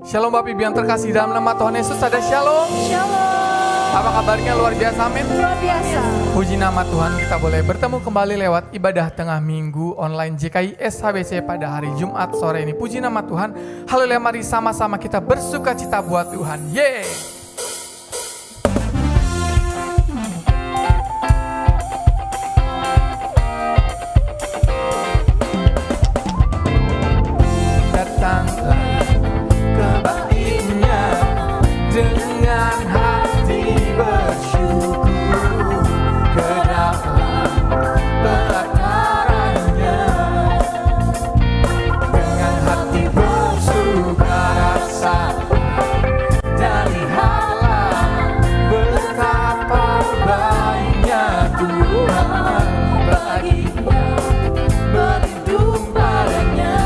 Shalom Bapak Ibu yang terkasih dalam nama Tuhan Yesus, ada shalom. Shalom. Apa kabarnya, luar biasa, amin? Luar biasa. Puji nama Tuhan, kita boleh bertemu kembali lewat ibadah tengah minggu online JKI SHBC pada hari Jumat sore ini. Puji nama Tuhan. Haleluya, mari sama-sama kita bersuka cita buat Tuhan. Yeay. Datanglah kebaiknya dengan hati bersyukur ke dalam pelatarannya, dengan hati bersuka rasa dan lihatlah betapa baiknya Tuhan baginya berlindung padanya.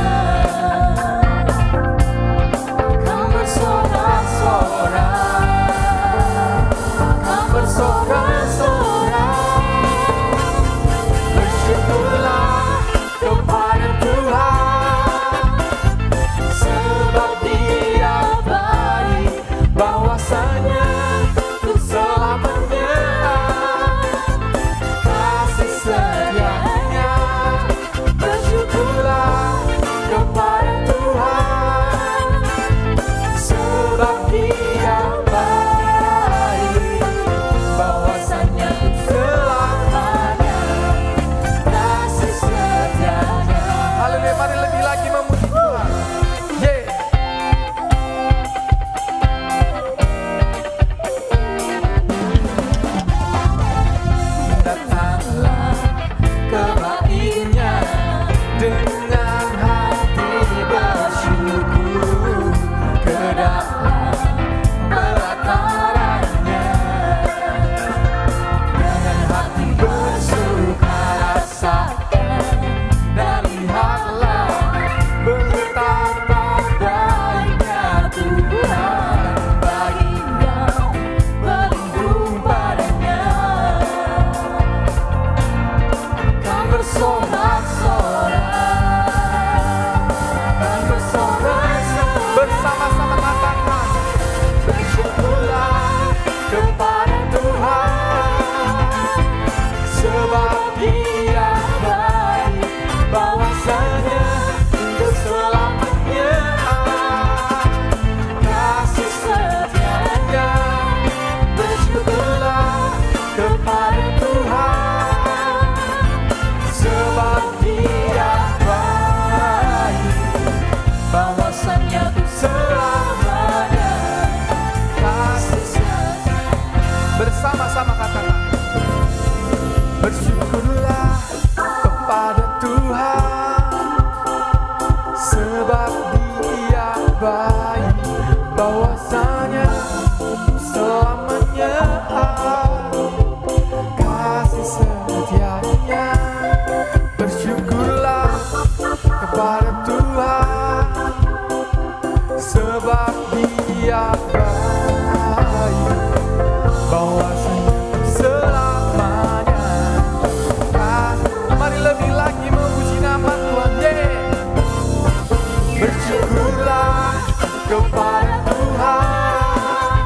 Bersama-sama katakan, bersyukurlah kepada Tuhan, sebab Dia baik, bahwasanya selamanya kasih setianya. Bersyukurlah kepada Tuhan, sebab Dia baik, bahwasanya selamanya. Mari lebih lagi memuji nama Tuhan. Bersyukurlah kepada Tuhan,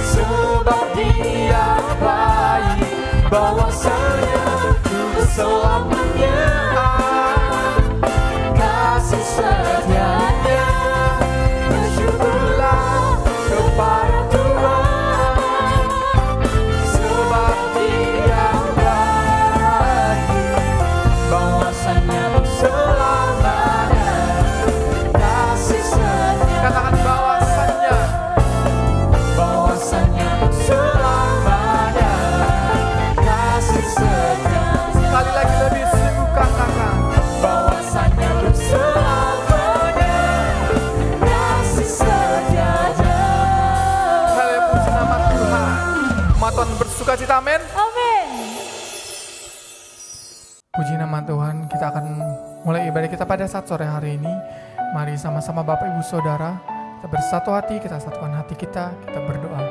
sebab Dia baik, bahwasanya selamanya kasih setianya. Bersyukurlah kepada Tuhan, sebab Dia baik, bahwasanya selamanya kasih setia. Katakan bahwasanya selamanya kasih setia. Sekali lagi lebih sungguh katakan bahwasanya selamanya kasih setianya. Haleluya, puji nama Tuhan. Umat Tuhan bersuka cita, amin. Amin. Puji nama Tuhan, kita akan mulai ibadah kita pada saat sore hari ini. Mari sama-sama Bapak Ibu Saudara, kita bersatu hati, kita satukan hati kita berdoa.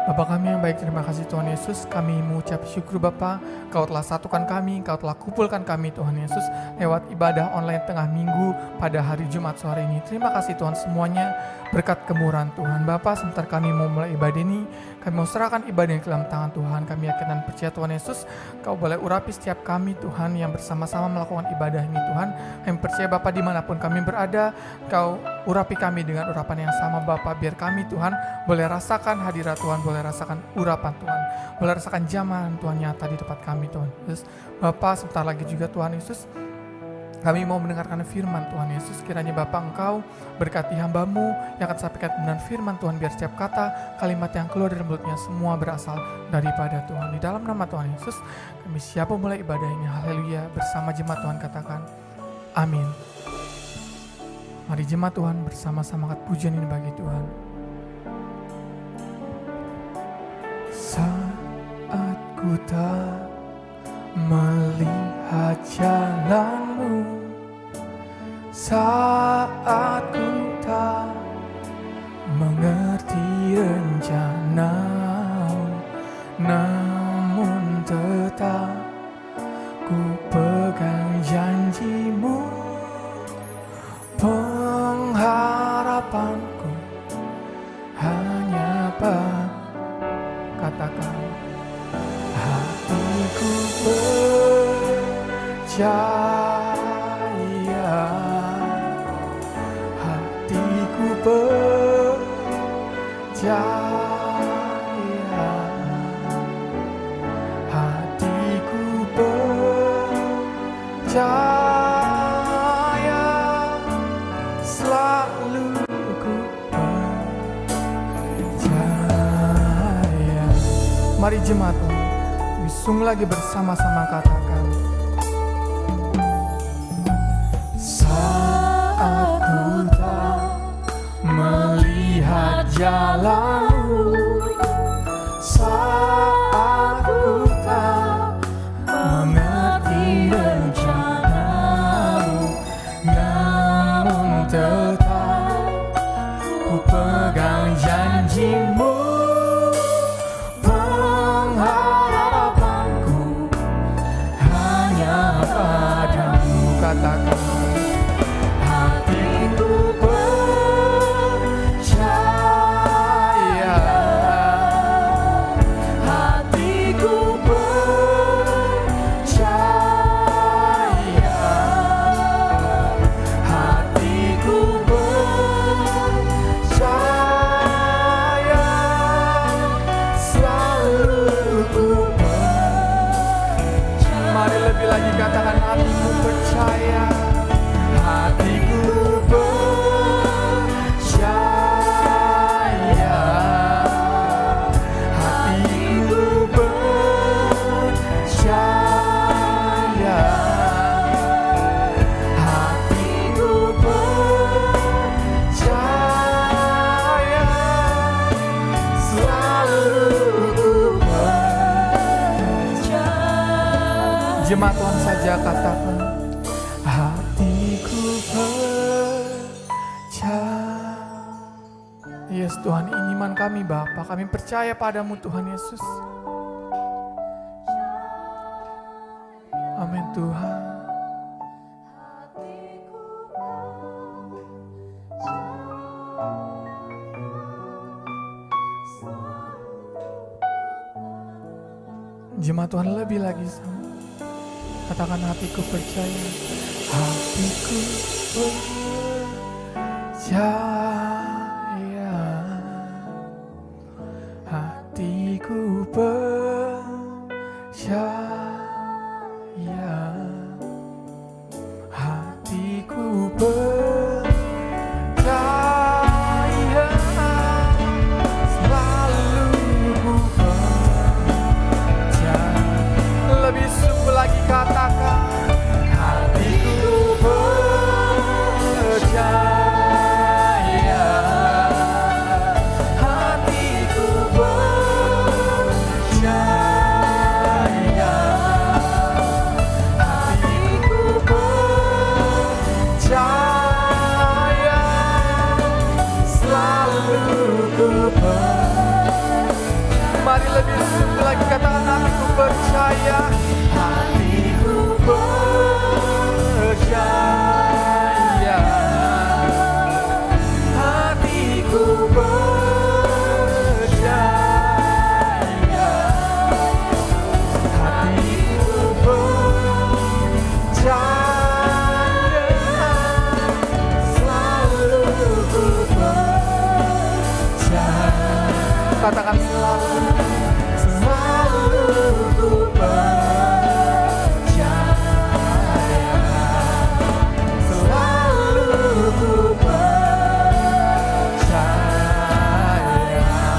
Bapa kami yang baik, terima kasih Tuhan Yesus. Kami mengucap syukur Bapa, Kau telah satukan kami, Kau telah kumpulkan kami Tuhan Yesus lewat ibadah online tengah minggu pada hari Jumat sore ini. Terima kasih Tuhan semuanya, berkat kemurahan Tuhan. Bapa, sebentar kami mau mulai ibadah ini, kami mau serahkan ibadah ini ke dalam tangan Tuhan. Kami yakin dan percaya Tuhan Yesus, Kau boleh urapi setiap kami Tuhan yang bersama-sama melakukan ibadah ini Tuhan. Kami percaya Bapa dimanapun kami berada, Kau urapi kami dengan urapan yang sama Bapa. Biar kami Tuhan boleh rasakan hadirat Tuhan, boleh rasakan urapan Tuhan, boleh rasakan jamahan Tuhan nyata di tempat kami Tuhan Yesus. Bapa, sebentar lagi juga Tuhan Yesus, kami mau mendengarkan firman Tuhan Yesus. Kiranya Bapa Engkau berkati hamba-Mu yang akan sampaikan dengan firman Tuhan. Biar setiap kata, kalimat yang keluar dari mulutnya semua berasal daripada Tuhan. Di dalam nama Tuhan Yesus, kami siap memulai ibadah ini. Haleluya. Bersama jemaat Tuhan katakan, amin. Mari jemaat Tuhan bersama-sama angkat pujian ini bagi Tuhan. Saat ku tak melihat jalan-Mu, saat ku tak mengerti rencana-Mu, namun tetap ku pegang janji-Mu. Pengharapanku hanya katakan, hatiku percaya, hatiku percaya, hatiku percaya, selalu ku percaya. Mari jemaat sung lagi bersama-sama katakan, saat ku tak melihat jalan-Mu, saat ku tak mengerti rencana-Mu, namun tetap ku pegang janji-Mu. Katakan, hatiku percaya, hatiku percaya, hatiku percaya, selalu ku percaya. Mari lebih lagi katakan, hatiku percaya, hatiku percaya, hatiku percaya, hatiku percaya, selalu ku percaya. Jemaat Tuhan saja katakan, hatiku percaya. Yes Tuhan, ini iman kami Bapa, kami percaya padamu Tuhan Yesus. Amin Tuhan. Jemaat Tuhan lebih lagi sama. Katakan, hatiku percaya, hatiku percaya, hatiku percaya, hatiku percaya, selalu ku percaya. Lebih sungguh lagi katakan, hatiku percaya, percaya, hatiku percaya, hatiku percaya, hatiku percaya, selalu ku percaya. Katakan selalu, selalu ku percaya, selalu ku percaya.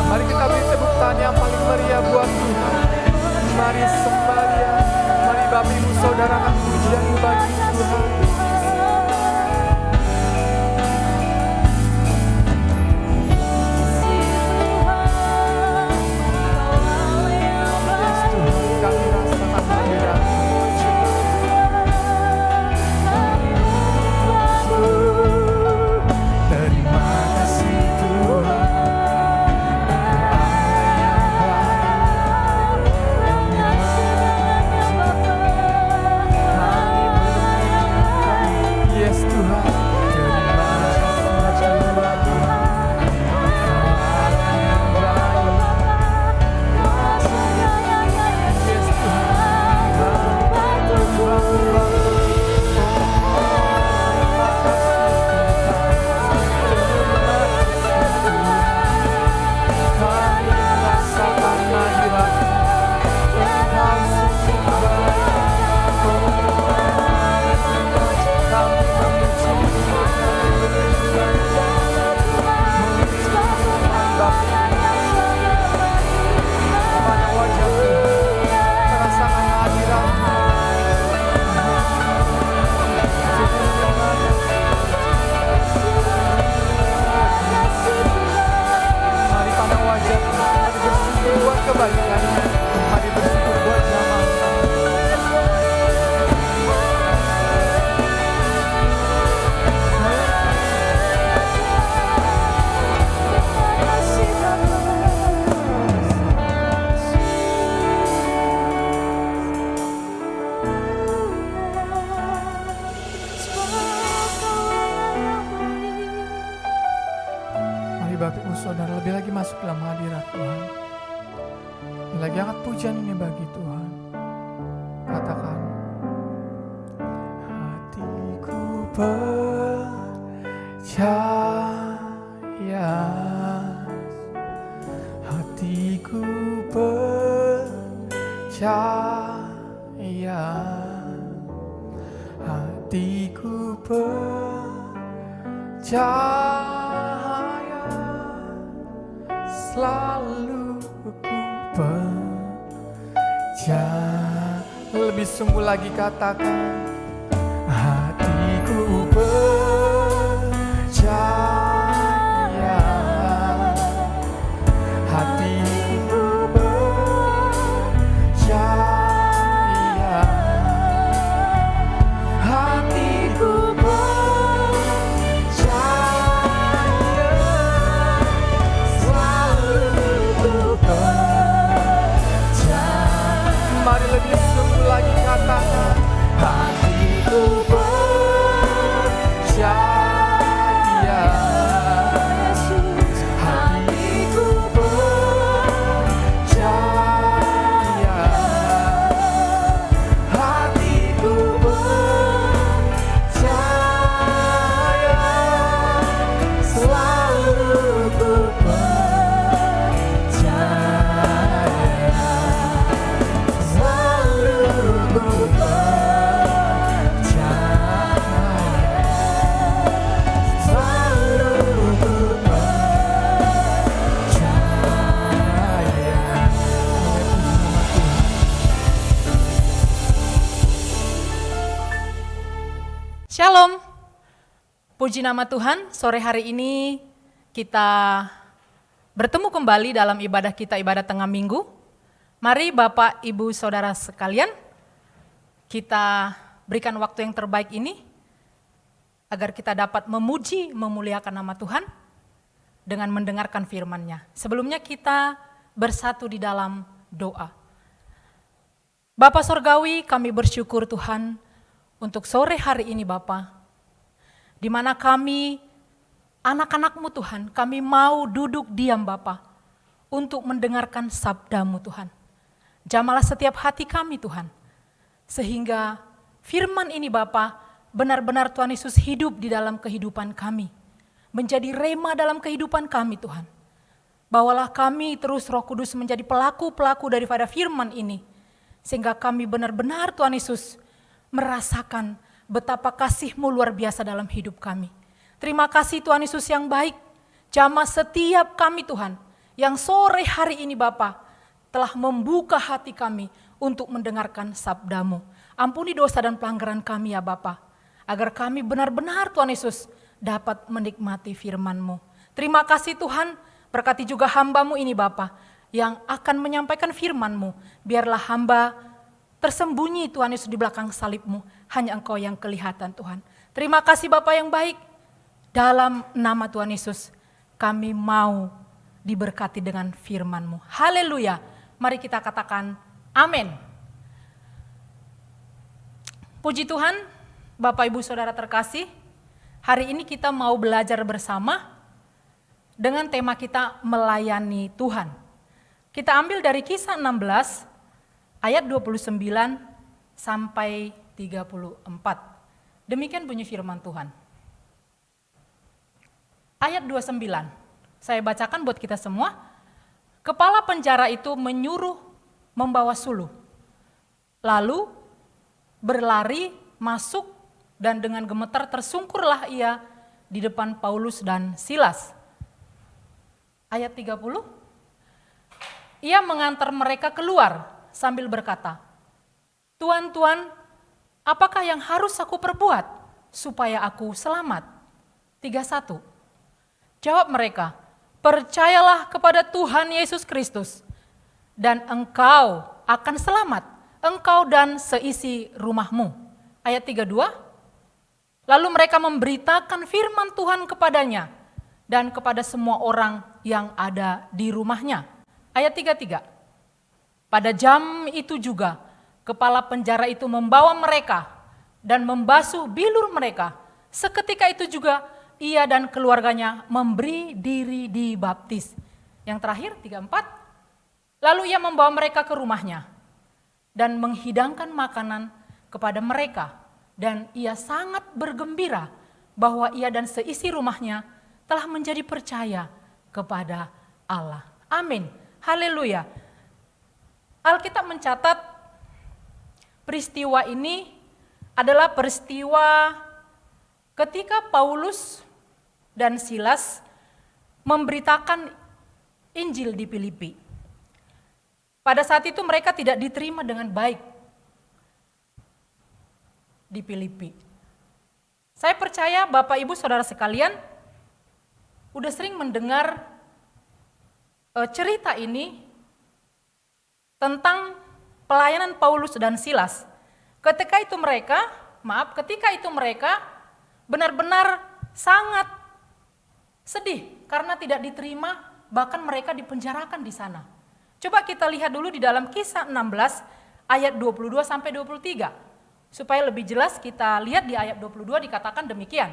Mari kita beri tepuk tangan yang paling meriah buat Tuhan. Mari sembah Dia, mari Bapak Ibu Saudara kan pujian bagi Tuhan. Yes Tuhan, kami rasakan hadirat-Mu. Terima kasih Tuhan, yes Tuhan, terima kasih Tuhan, yes kami rasakan hadirat-Mu. Engkau sungguh baik. Kami memuji kepada wajah Tuhan, merasakan hadirat-Mu. Mari pada wajah Tuhan, mari bersyukur buat kebaikan-Nya, mari bersyukur buat zaman-Nya. Mari Bapak Ibu Saudara lebih lagi masuk dalam hadirat Tuhan. Lebih lagi angkat pujian ini bagi Tuhan. Katakan, hatiku percaya, hatiku percaya, hatiku percaya, selalu ku percaya. Lebih sungguh lagi katakan, hatiku percaya, hatiku percaya, hatiku percaya, selalu ku percaya. Mari lebih sungguh lagi katakan, hatiku percaya, hatiku percaya, hatiku percaya, selalu ku percaya, selalu ku Shalom. Puji nama Tuhan, sore hari ini kita bertemu kembali dalam ibadah kita, ibadah tengah minggu. Mari Bapak, Ibu, Saudara sekalian, kita berikan waktu yang terbaik ini agar kita dapat memuji, memuliakan nama Tuhan dengan mendengarkan firman-Nya. Sebelumnya kita bersatu di dalam doa. Bapa Sorgawi, kami bersyukur Tuhan untuk sore hari ini Bapa, di mana kami anak-anak-Mu Tuhan, kami mau duduk diam Bapa untuk mendengarkan sabda-Mu Tuhan. Jamalah setiap hati kami Tuhan, sehingga firman ini Bapa benar-benar Tuhan Yesus hidup di dalam kehidupan kami, menjadi rema dalam kehidupan kami Tuhan. Bawalah kami terus Roh Kudus menjadi pelaku-pelaku daripada firman ini, sehingga kami benar-benar Tuhan Yesus merasakan betapa kasih-Mu luar biasa dalam hidup kami. Terima kasih Tuhan Yesus yang baik, jamah setiap kami Tuhan, yang sore hari ini Bapa telah membuka hati kami untuk mendengarkan sabda-Mu. Ampuni dosa dan pelanggaran kami ya Bapa, agar kami benar-benar Tuhan Yesus dapat menikmati firman-Mu. Terima kasih Tuhan, berkati juga hamba-Mu ini Bapa, yang akan menyampaikan firman-Mu. Biarlah hamba tersembunyi Tuhan Yesus di belakang salib-Mu, hanya Engkau yang kelihatan Tuhan. Terima kasih Bapa yang baik, dalam nama Tuhan Yesus kami mau diberkati dengan firman-Mu. Haleluya. Mari kita katakan amin. Puji Tuhan, Bapak Ibu Saudara terkasih, hari ini kita mau belajar bersama dengan tema kita melayani Tuhan. Kita ambil dari Kisah 16 ayat 29 sampai 34. Demikian bunyi firman Tuhan. Ayat 29, saya bacakan buat kita semua. Kepala penjara itu menyuruh membawa suluh. Lalu berlari masuk dan dengan gemetar tersungkurlah ia di depan Paulus dan Silas. Ayat 30, ia mengantar mereka keluar sambil berkata, "Tuan, Tuan, apakah yang harus aku perbuat supaya aku selamat?" 31, jawab mereka, "Percayalah kepada Tuhan Yesus Kristus, dan engkau akan selamat, engkau dan seisi rumahmu." Ayat 32, lalu mereka memberitakan firman Tuhan kepadanya dan kepada semua orang yang ada di rumahnya. Ayat 33, pada jam itu juga kepala penjara itu membawa mereka dan membasuh bilur mereka. Seketika itu juga ia dan keluarganya memberi diri dibaptis. Yang terakhir 34, lalu ia membawa mereka ke rumahnya dan menghidangkan makanan kepada mereka, dan ia sangat bergembira bahwa ia dan seisi rumahnya telah menjadi percaya kepada Allah. Amin. Haleluya. Alkitab mencatat peristiwa ini adalah peristiwa ketika Paulus dan Silas memberitakan Injil di Filipi. Pada saat itu mereka tidak diterima dengan baik di Filipi. Saya percaya Bapak Ibu Saudara sekalian udah sering mendengar cerita ini tentang pelayanan Paulus dan Silas. Ketika itu mereka benar-benar sangat sedih karena tidak diterima, bahkan mereka dipenjarakan di sana. Coba kita lihat dulu di dalam Kisah 16 ayat 22 sampai 23. Supaya lebih jelas kita lihat di ayat 22 dikatakan demikian.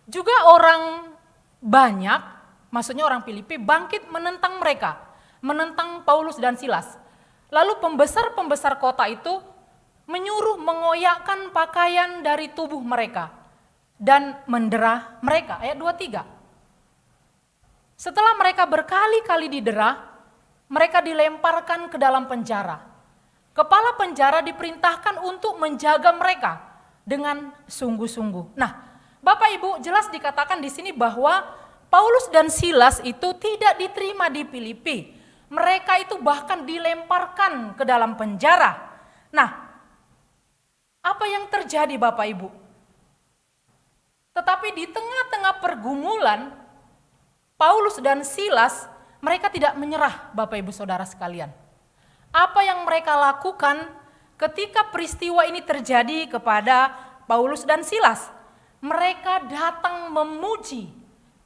Juga orang banyak, maksudnya orang Filipi, bangkit menentang mereka, menentang Paulus dan Silas. Lalu pembesar-pembesar kota itu menyuruh mengoyakkan pakaian dari tubuh mereka dan mendera mereka. Ayat 23. Setelah mereka berkali-kali didera, mereka dilemparkan ke dalam penjara. Kepala penjara diperintahkan untuk menjaga mereka dengan sungguh-sungguh. Nah, Bapak Ibu, jelas dikatakan di sini bahwa Paulus dan Silas itu tidak diterima di Filipi. Mereka itu bahkan dilemparkan ke dalam penjara. Nah, apa yang terjadi Bapak Ibu? Tetapi di tengah-tengah pergumulan, Paulus dan Silas, mereka tidak menyerah Bapak Ibu Saudara sekalian. Apa yang mereka lakukan ketika peristiwa ini terjadi kepada Paulus dan Silas? Mereka datang memuji,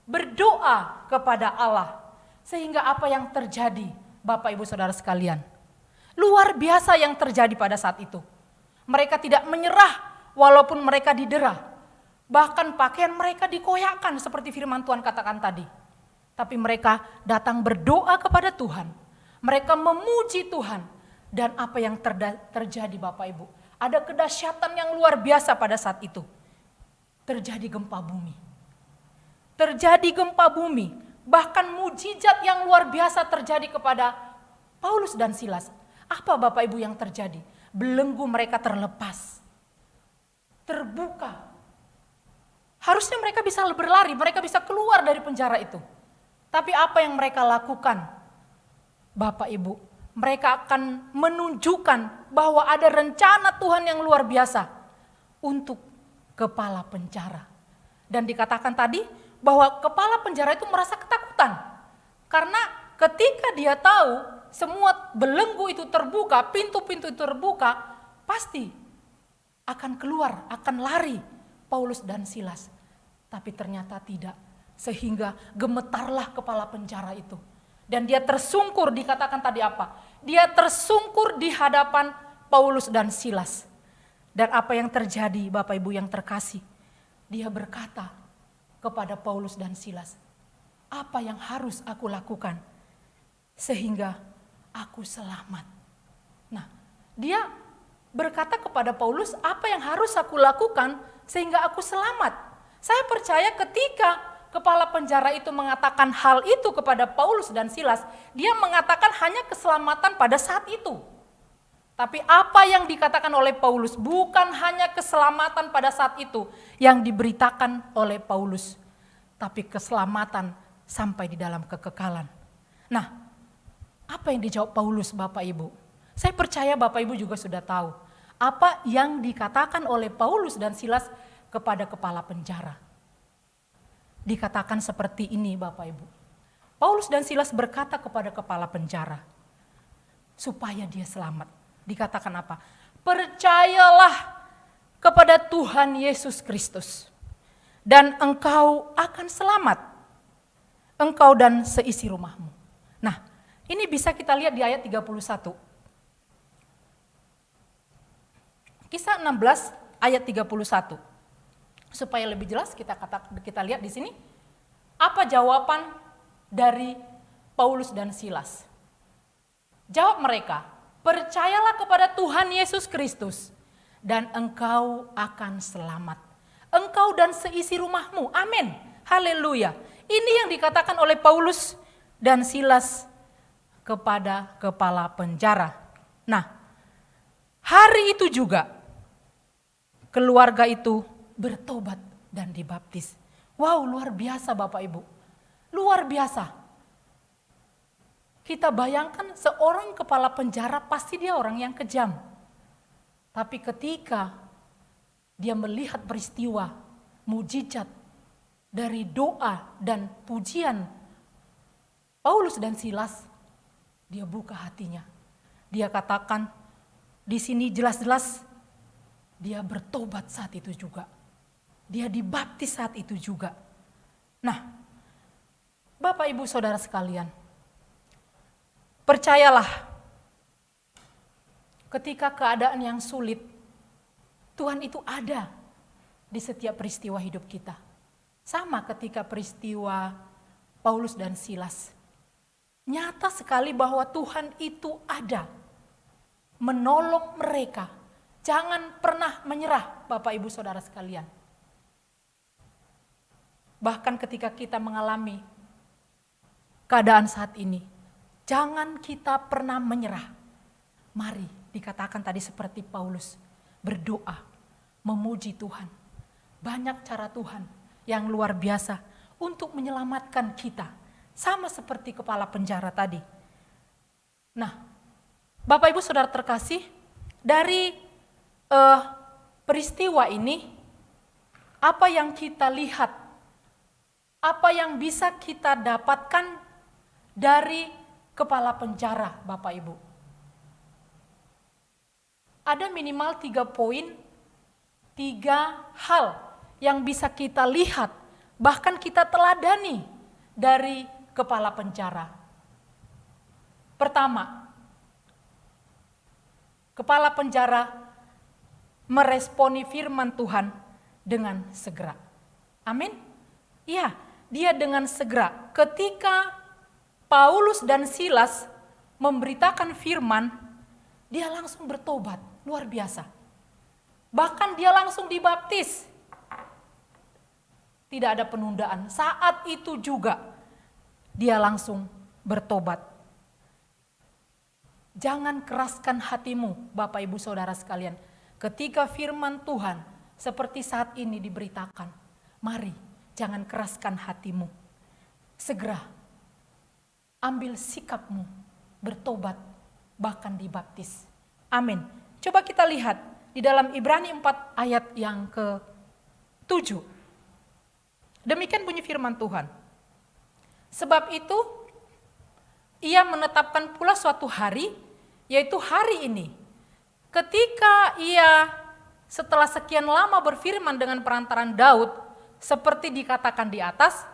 berdoa kepada Allah. Sehingga apa yang terjadi Bapak Ibu Saudara sekalian? Luar biasa yang terjadi pada saat itu. Mereka tidak menyerah walaupun mereka didera. Bahkan pakaian mereka dikoyakkan seperti firman Tuhan katakan tadi. Tapi mereka datang berdoa kepada Tuhan. Mereka memuji Tuhan. Dan apa yang terjadi Bapak Ibu? Ada kedahsyatan yang luar biasa pada saat itu. Terjadi gempa bumi. Terjadi gempa bumi. Bahkan mujizat yang luar biasa terjadi kepada Paulus dan Silas. Apa Bapak Ibu yang terjadi? Belenggu mereka terlepas. Terbuka. Harusnya mereka bisa berlari, mereka bisa keluar dari penjara itu. Tapi apa yang mereka lakukan? Bapak Ibu, mereka akan menunjukkan bahwa ada rencana Tuhan yang luar biasa untuk kepala penjara. Dan dikatakan tadi bahwa kepala penjara itu merasa ketakutan. Karena ketika dia tahu semua belenggu itu terbuka, pintu-pintu itu terbuka, pasti akan keluar, akan lari Paulus dan Silas. Tapi ternyata tidak, sehingga gemetarlah kepala penjara itu. Dan dia tersungkur, dikatakan tadi apa? Dia tersungkur di hadapan Paulus dan Silas. Dan apa yang terjadi Bapak Ibu yang terkasih? Dia berkata kepada Paulus dan Silas, apa yang harus aku lakukan sehingga aku selamat? Nah, dia berkata kepada Paulus, apa yang harus aku lakukan sehingga aku selamat? Saya percaya ketika kepala penjara itu mengatakan hal itu kepada Paulus dan Silas, dia mengatakan hanya keselamatan pada saat itu. Tapi apa yang dikatakan oleh Paulus bukan hanya keselamatan pada saat itu yang diberitakan oleh Paulus, tapi keselamatan sampai di dalam kekekalan. Nah, apa yang dijawab Paulus Bapak Ibu? Saya percaya Bapak Ibu juga sudah tahu apa yang dikatakan oleh Paulus dan Silas kepada kepala penjara. Dikatakan seperti ini Bapak Ibu. Paulus dan Silas berkata kepada kepala penjara supaya dia selamat. Dikatakan apa? Percayalah kepada Tuhan Yesus Kristus dan engkau akan selamat. Engkau dan seisi rumahmu. Nah, ini bisa kita lihat di ayat 31. Kisah 16 ayat 31. Supaya lebih jelas kita lihat di sini. Apa jawaban dari Paulus dan Silas? Jawab mereka, percayalah kepada Tuhan Yesus Kristus dan engkau akan selamat. Engkau dan seisi rumahmu. Amin. Haleluya. Ini yang dikatakan oleh Paulus dan Silas kepada kepala penjara. Nah, hari itu juga keluarga itu bertobat dan dibaptis. Wow, luar biasa Bapak Ibu. Luar biasa. Kita bayangkan seorang kepala penjara pasti dia orang yang kejam. Tapi ketika dia melihat peristiwa mujizat dari doa dan pujian Paulus dan Silas, dia buka hatinya. Dia katakan di sini jelas-jelas dia bertobat saat itu juga. Dia dibaptis saat itu juga. Nah, Bapak Ibu Saudara sekalian, percayalah ketika keadaan yang sulit, Tuhan itu ada di setiap peristiwa hidup kita. Sama ketika peristiwa Paulus dan Silas. Nyata sekali bahwa Tuhan itu ada menolong mereka. Jangan pernah menyerah Bapak Ibu Saudara sekalian. Bahkan ketika kita mengalami keadaan saat ini, jangan kita pernah menyerah. Mari dikatakan tadi seperti Paulus, berdoa, memuji Tuhan. Banyak cara Tuhan yang luar biasa untuk menyelamatkan kita. Sama seperti kepala penjara tadi. Nah, Bapak Ibu Saudara terkasih, dari peristiwa ini, apa yang kita lihat, apa yang bisa kita dapatkan dari kepala penjara Bapak Ibu? Ada minimal 3 poin, 3 hal yang bisa kita lihat, bahkan kita teladani dari kepala penjara. Pertama, kepala penjara meresponi firman Tuhan dengan segera. Amin. Iya, dia dengan segera. Ketika Paulus dan Silas memberitakan firman, dia langsung bertobat, luar biasa. Bahkan dia langsung dibaptis. Tidak ada penundaan. Saat itu juga dia langsung bertobat. Jangan keraskan hatimu, Bapak Ibu Saudara sekalian. Ketika firman Tuhan seperti saat ini diberitakan, mari jangan keraskan hatimu. Segera ambil sikapmu, bertobat, bahkan dibaptis. Amin. Coba kita lihat di dalam Ibrani 4 ayat yang ke-7. Demikian bunyi firman Tuhan. Sebab itu, ia menetapkan pula suatu hari, yaitu hari ini. Ketika ia setelah sekian lama berfirman dengan perantaran Daud, seperti dikatakan di atas,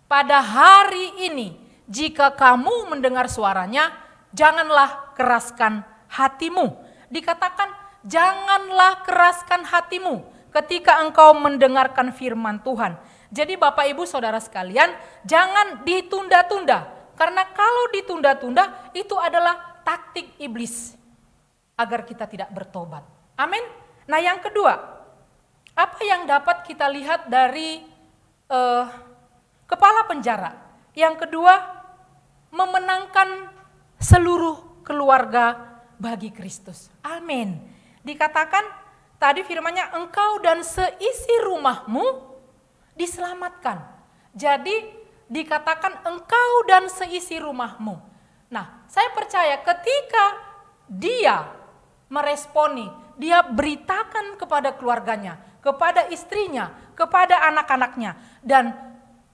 pada hari ini, jika kamu mendengar suaranya, janganlah keraskan hatimu. Dikatakan, janganlah keraskan hatimu ketika engkau mendengarkan firman Tuhan. Jadi Bapak Ibu Saudara sekalian, jangan ditunda-tunda. Karena kalau ditunda-tunda, itu adalah taktik iblis agar kita tidak bertobat. Amin. Nah yang kedua, apa yang dapat kita lihat dari kepala penjara? Yang kedua, memenangkan seluruh keluarga bagi Kristus. Amin. Dikatakan tadi firman-Nya, engkau dan seisi rumahmu diselamatkan. Jadi dikatakan engkau dan seisi rumahmu. Nah, saya percaya ketika dia meresponi, dia beritakan kepada keluarganya, kepada istrinya, kepada anak-anaknya. Dan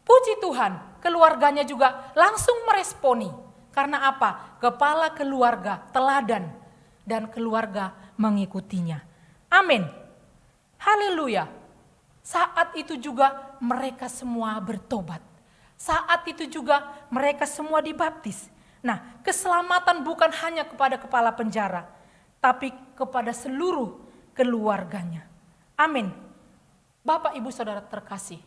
puji Tuhan, keluarganya juga langsung meresponi. Karena apa? Kepala keluarga teladan dan keluarga mengikutinya. Amin. Haleluya. Saat itu juga mereka semua bertobat. Saat itu juga mereka semua dibaptis. Nah, keselamatan bukan hanya kepada kepala penjara, tapi kepada seluruh keluarganya. Amin. Bapak Ibu Saudara terkasih,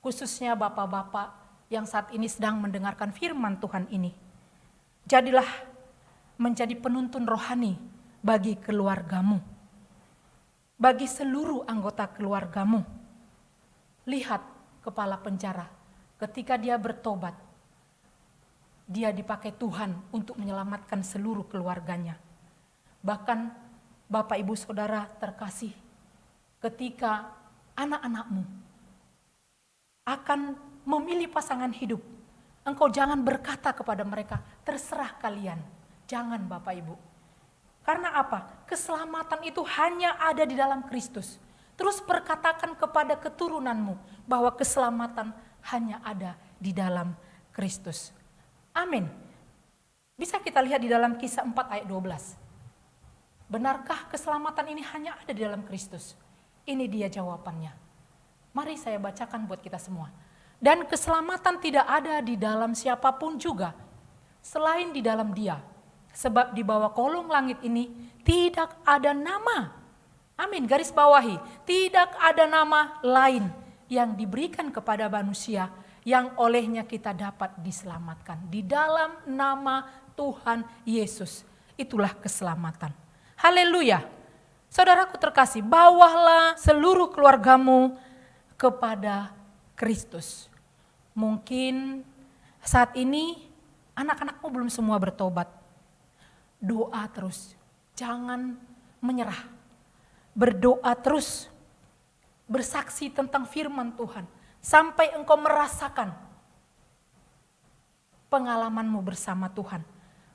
khususnya bapak-bapak yang saat ini sedang mendengarkan firman Tuhan ini. Jadilah menjadi penuntun rohani bagi keluargamu. Bagi seluruh anggota keluargamu. Lihat kepala penjara. Ketika dia bertobat, dia dipakai Tuhan untuk menyelamatkan seluruh keluarganya. Bahkan Bapak Ibu Saudara terkasih, ketika anak-anakmu akan memilih pasangan hidup, engkau jangan berkata kepada mereka, terserah kalian. Jangan Bapak Ibu. Karena apa? Keselamatan itu hanya ada di dalam Kristus. Terus perkatakan kepada keturunanmu bahwa keselamatan hanya ada di dalam Kristus. Amin. Bisa kita lihat di dalam Kisah 4 ayat 12. Benarkah keselamatan ini hanya ada di dalam Kristus? Ini dia jawabannya. Mari saya bacakan buat kita semua. Dan keselamatan tidak ada di dalam siapapun juga, selain di dalam Dia. Sebab di bawah kolong langit ini tidak ada nama. Amin, garis bawahi. Tidak ada nama lain yang diberikan kepada manusia yang olehnya kita dapat diselamatkan. Di dalam nama Tuhan Yesus, itulah keselamatan. Haleluya. Saudaraku terkasih, bawalah seluruh keluargamu kepada Kristus. Mungkin saat ini anak-anakmu belum semua bertobat. Doa terus, jangan menyerah. Berdoa terus, bersaksi tentang firman Tuhan, sampai engkau merasakan pengalamanmu bersama Tuhan.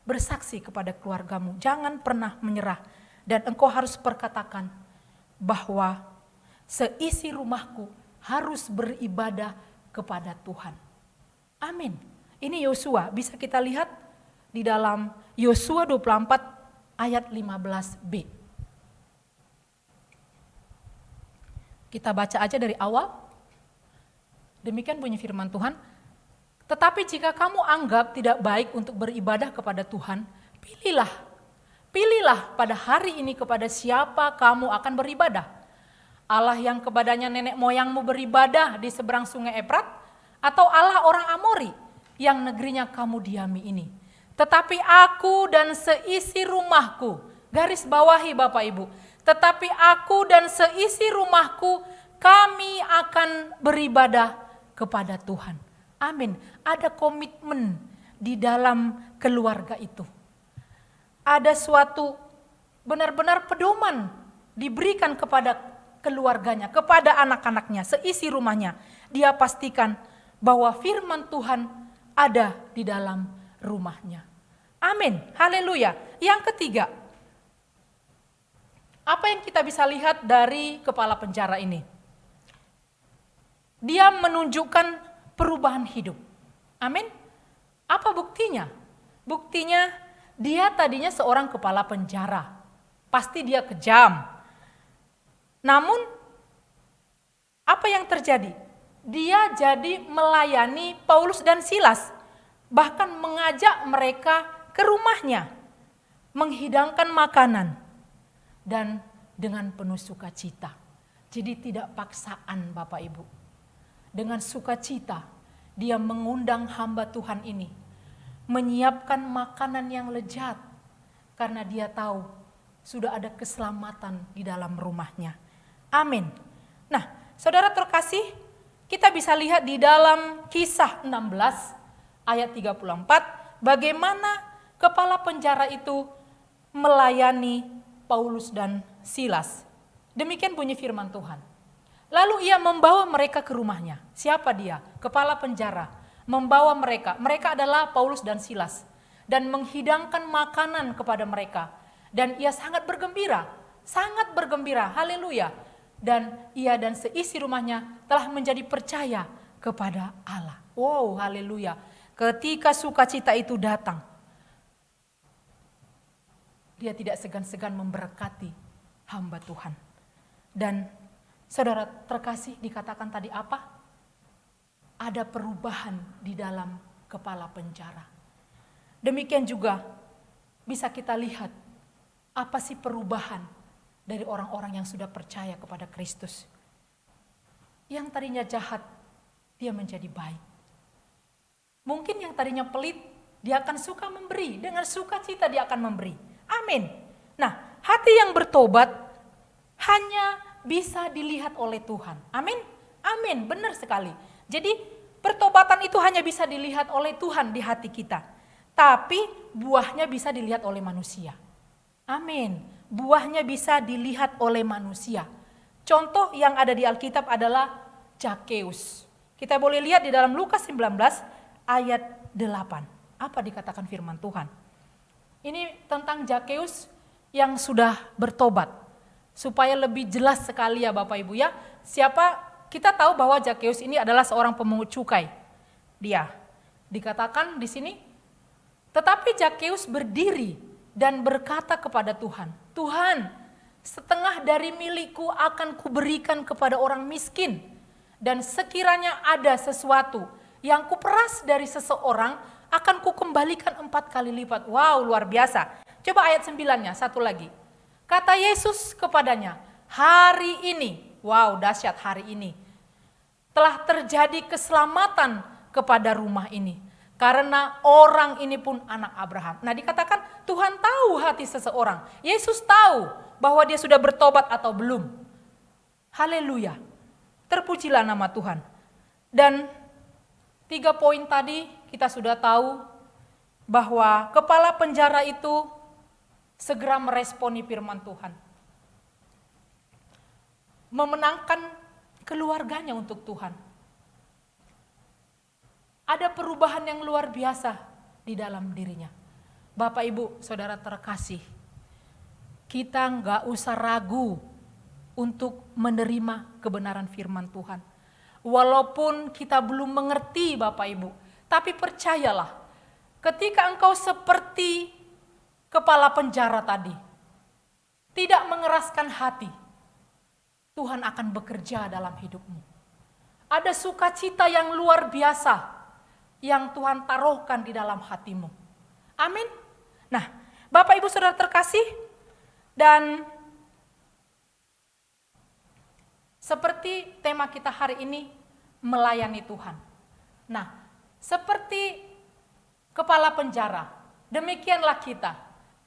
Bersaksi kepada keluargamu, jangan pernah menyerah. Dan engkau harus perkatakan bahwa seisi rumahku harus beribadah kepada Tuhan. Amin. Ini Yosua, bisa kita lihat di dalam Yosua 24 ayat 15b. Kita baca aja dari awal. Demikian bunyi firman Tuhan. Tetapi jika kamu anggap tidak baik untuk beribadah kepada Tuhan, Pilihlah pada hari ini kepada siapa kamu akan beribadah. Allah yang kepadanya nenek moyangmu beribadah di seberang sungai Efrat, atau Allah orang Amori yang negerinya kamu diami ini. Tetapi aku dan seisi rumahku, garis bawahi Bapak Ibu, tetapi aku dan seisi rumahku kami akan beribadah kepada Tuhan. Amin. Ada komitmen di dalam keluarga itu. Ada suatu benar-benar pedoman diberikan kepada keluarganya, kepada anak-anaknya, seisi rumahnya. Dia pastikan bahwa firman Tuhan ada di dalam rumahnya. Amin, haleluya. Yang ketiga, apa yang kita bisa lihat dari kepala penjara ini? Dia menunjukkan perubahan hidup. Amin. Apa buktinya? Buktinya dia tadinya seorang kepala penjara. Pasti dia kejam. Namun apa yang terjadi? Dia jadi melayani Paulus dan Silas. Bahkan mengajak mereka ke rumahnya. Menghidangkan makanan. Dan dengan penuh sukacita. Jadi tidak paksaan Bapak Ibu. Dengan sukacita dia mengundang hamba Tuhan ini. Menyiapkan makanan yang lezat. Karena dia tahu sudah ada keselamatan di dalam rumahnya. Amin. Nah, saudara terkasih, kita bisa lihat di dalam Kisah 16 ayat 34 bagaimana kepala penjara itu melayani Paulus dan Silas. Demikian bunyi firman Tuhan. Lalu ia membawa mereka ke rumahnya. Siapa dia? Kepala penjara. Membawa mereka. Mereka adalah Paulus dan Silas. Dan menghidangkan makanan kepada mereka. Dan ia sangat bergembira. Sangat bergembira. Haleluya. Dan ia dan seisi rumahnya telah menjadi percaya kepada Allah. Wow, haleluya. Ketika sukacita itu datang, dia tidak segan-segan memberkati hamba Tuhan. Dan saudara terkasih, dikatakan tadi apa? Ada perubahan di dalam kepala penjara. Demikian juga bisa kita lihat apa sih perubahan dari orang-orang yang sudah percaya kepada Kristus. Yang tadinya jahat, dia menjadi baik. Mungkin yang tadinya pelit, dia akan suka memberi. Dengan sukacita dia akan memberi. Amin. Nah, hati yang bertobat hanya bisa dilihat oleh Tuhan. Amin. Amin, benar sekali. Jadi pertobatan itu hanya bisa dilihat oleh Tuhan di hati kita. Tapi buahnya bisa dilihat oleh manusia. Amin. Buahnya bisa dilihat oleh manusia. Contoh yang ada di Alkitab adalah Zakheus. Kita boleh lihat di dalam Lukas 19 ayat 8. Apa dikatakan firman Tuhan? Ini tentang Zakheus yang sudah bertobat. Supaya lebih jelas sekali ya Bapak Ibu ya. Kita tahu bahwa Zakheus ini adalah seorang pemungut cukai. Dia dikatakan di sini, tetapi Zakheus berdiri dan berkata kepada Tuhan, Tuhan, setengah dari milikku akan kuberikan kepada orang miskin. Dan sekiranya ada sesuatu yang kuperas dari seseorang, akan kukembalikan 4 kali lipat. Wow, luar biasa. Coba ayat 9-nya, satu lagi. Kata Yesus kepadanya, hari ini, wow dahsyat hari ini, telah terjadi keselamatan kepada rumah ini. Karena orang ini pun anak Abraham. Nah dikatakan Tuhan tahu hati seseorang. Yesus tahu bahwa dia sudah bertobat atau belum. Haleluya. Terpujilah nama Tuhan. Dan 3 poin tadi kita sudah tahu bahwa kepala penjara itu segera meresponi firman Tuhan. Memenangkan keluarganya untuk Tuhan. Ada perubahan yang luar biasa di dalam dirinya. Bapak Ibu, saudara terkasih, kita nggak usah ragu untuk menerima kebenaran firman Tuhan. Walaupun kita belum mengerti Bapak Ibu, tapi percayalah, ketika engkau seperti kepala penjara tadi, tidak mengeraskan hati, Tuhan akan bekerja dalam hidupmu. Ada sukacita yang luar biasa yang Tuhan taruhkan di dalam hatimu. Amin. Nah, Bapak Ibu Saudara terkasih, dan seperti tema kita hari ini, melayani Tuhan. Nah, seperti kepala penjara, demikianlah kita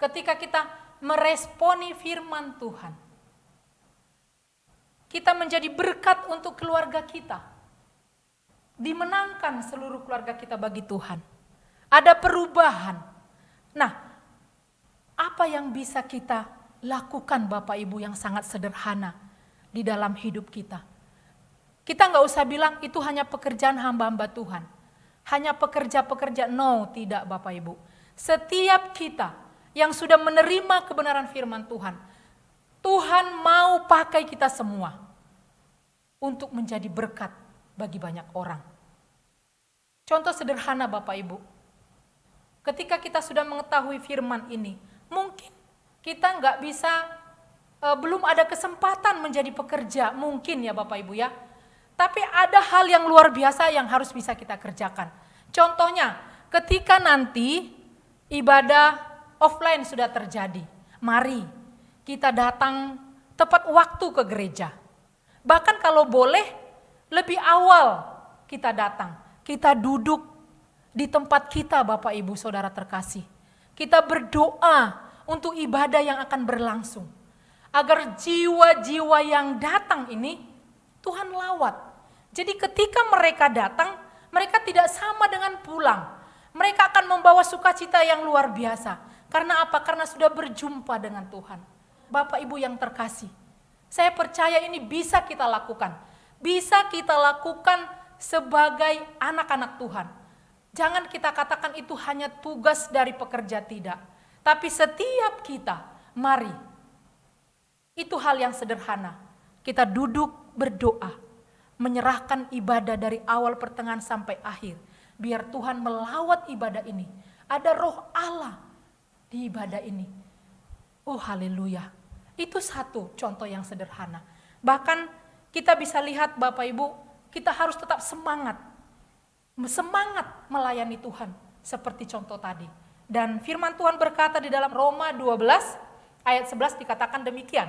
ketika kita meresponi firman Tuhan. Kita menjadi berkat untuk keluarga kita. Dimenangkan seluruh keluarga kita bagi Tuhan. Ada perubahan. Nah, apa yang bisa kita lakukan Bapak Ibu yang sangat sederhana di dalam hidup kita? Kita nggak usah bilang itu hanya pekerjaan hamba-hamba Tuhan. Hanya pekerja-pekerja, no, tidak Bapak Ibu. Setiap kita yang sudah menerima kebenaran firman Tuhan, Tuhan mau pakai kita semua untuk menjadi berkat bagi banyak orang. Contoh sederhana Bapak Ibu, ketika kita sudah mengetahui firman ini, mungkin kita nggak bisa, belum ada kesempatan menjadi pekerja, mungkin ya Bapak Ibu ya. Tapi ada hal yang luar biasa yang harus bisa kita kerjakan. Contohnya, ketika nanti ibadah offline sudah terjadi, mari kita datang tepat waktu ke gereja. Bahkan kalau boleh, lebih awal kita datang. Kita duduk di tempat kita Bapak Ibu Saudara terkasih. Kita berdoa untuk ibadah yang akan berlangsung. Agar jiwa-jiwa yang datang ini Tuhan lawat. Jadi ketika mereka datang, mereka tidak sama dengan pulang. Mereka akan membawa sukacita yang luar biasa. Karena apa? Karena sudah berjumpa dengan Tuhan. Bapak Ibu yang terkasih, saya percaya ini bisa kita lakukan. Bisa kita lakukan sebagai anak-anak Tuhan. Jangan kita katakan itu hanya tugas dari pekerja, tidak. Tapi setiap kita, mari. Itu hal yang sederhana. Kita duduk berdoa. Menyerahkan ibadah dari awal pertengahan sampai akhir. Biar Tuhan melawat ibadah ini. Ada roh Allah di ibadah ini. Oh haleluya. Itu satu contoh yang sederhana. Bahkan kita bisa lihat Bapak Ibu, kita harus tetap semangat. Semangat melayani Tuhan. Seperti contoh tadi. Dan firman Tuhan berkata di dalam Roma 12 ayat 11 dikatakan demikian.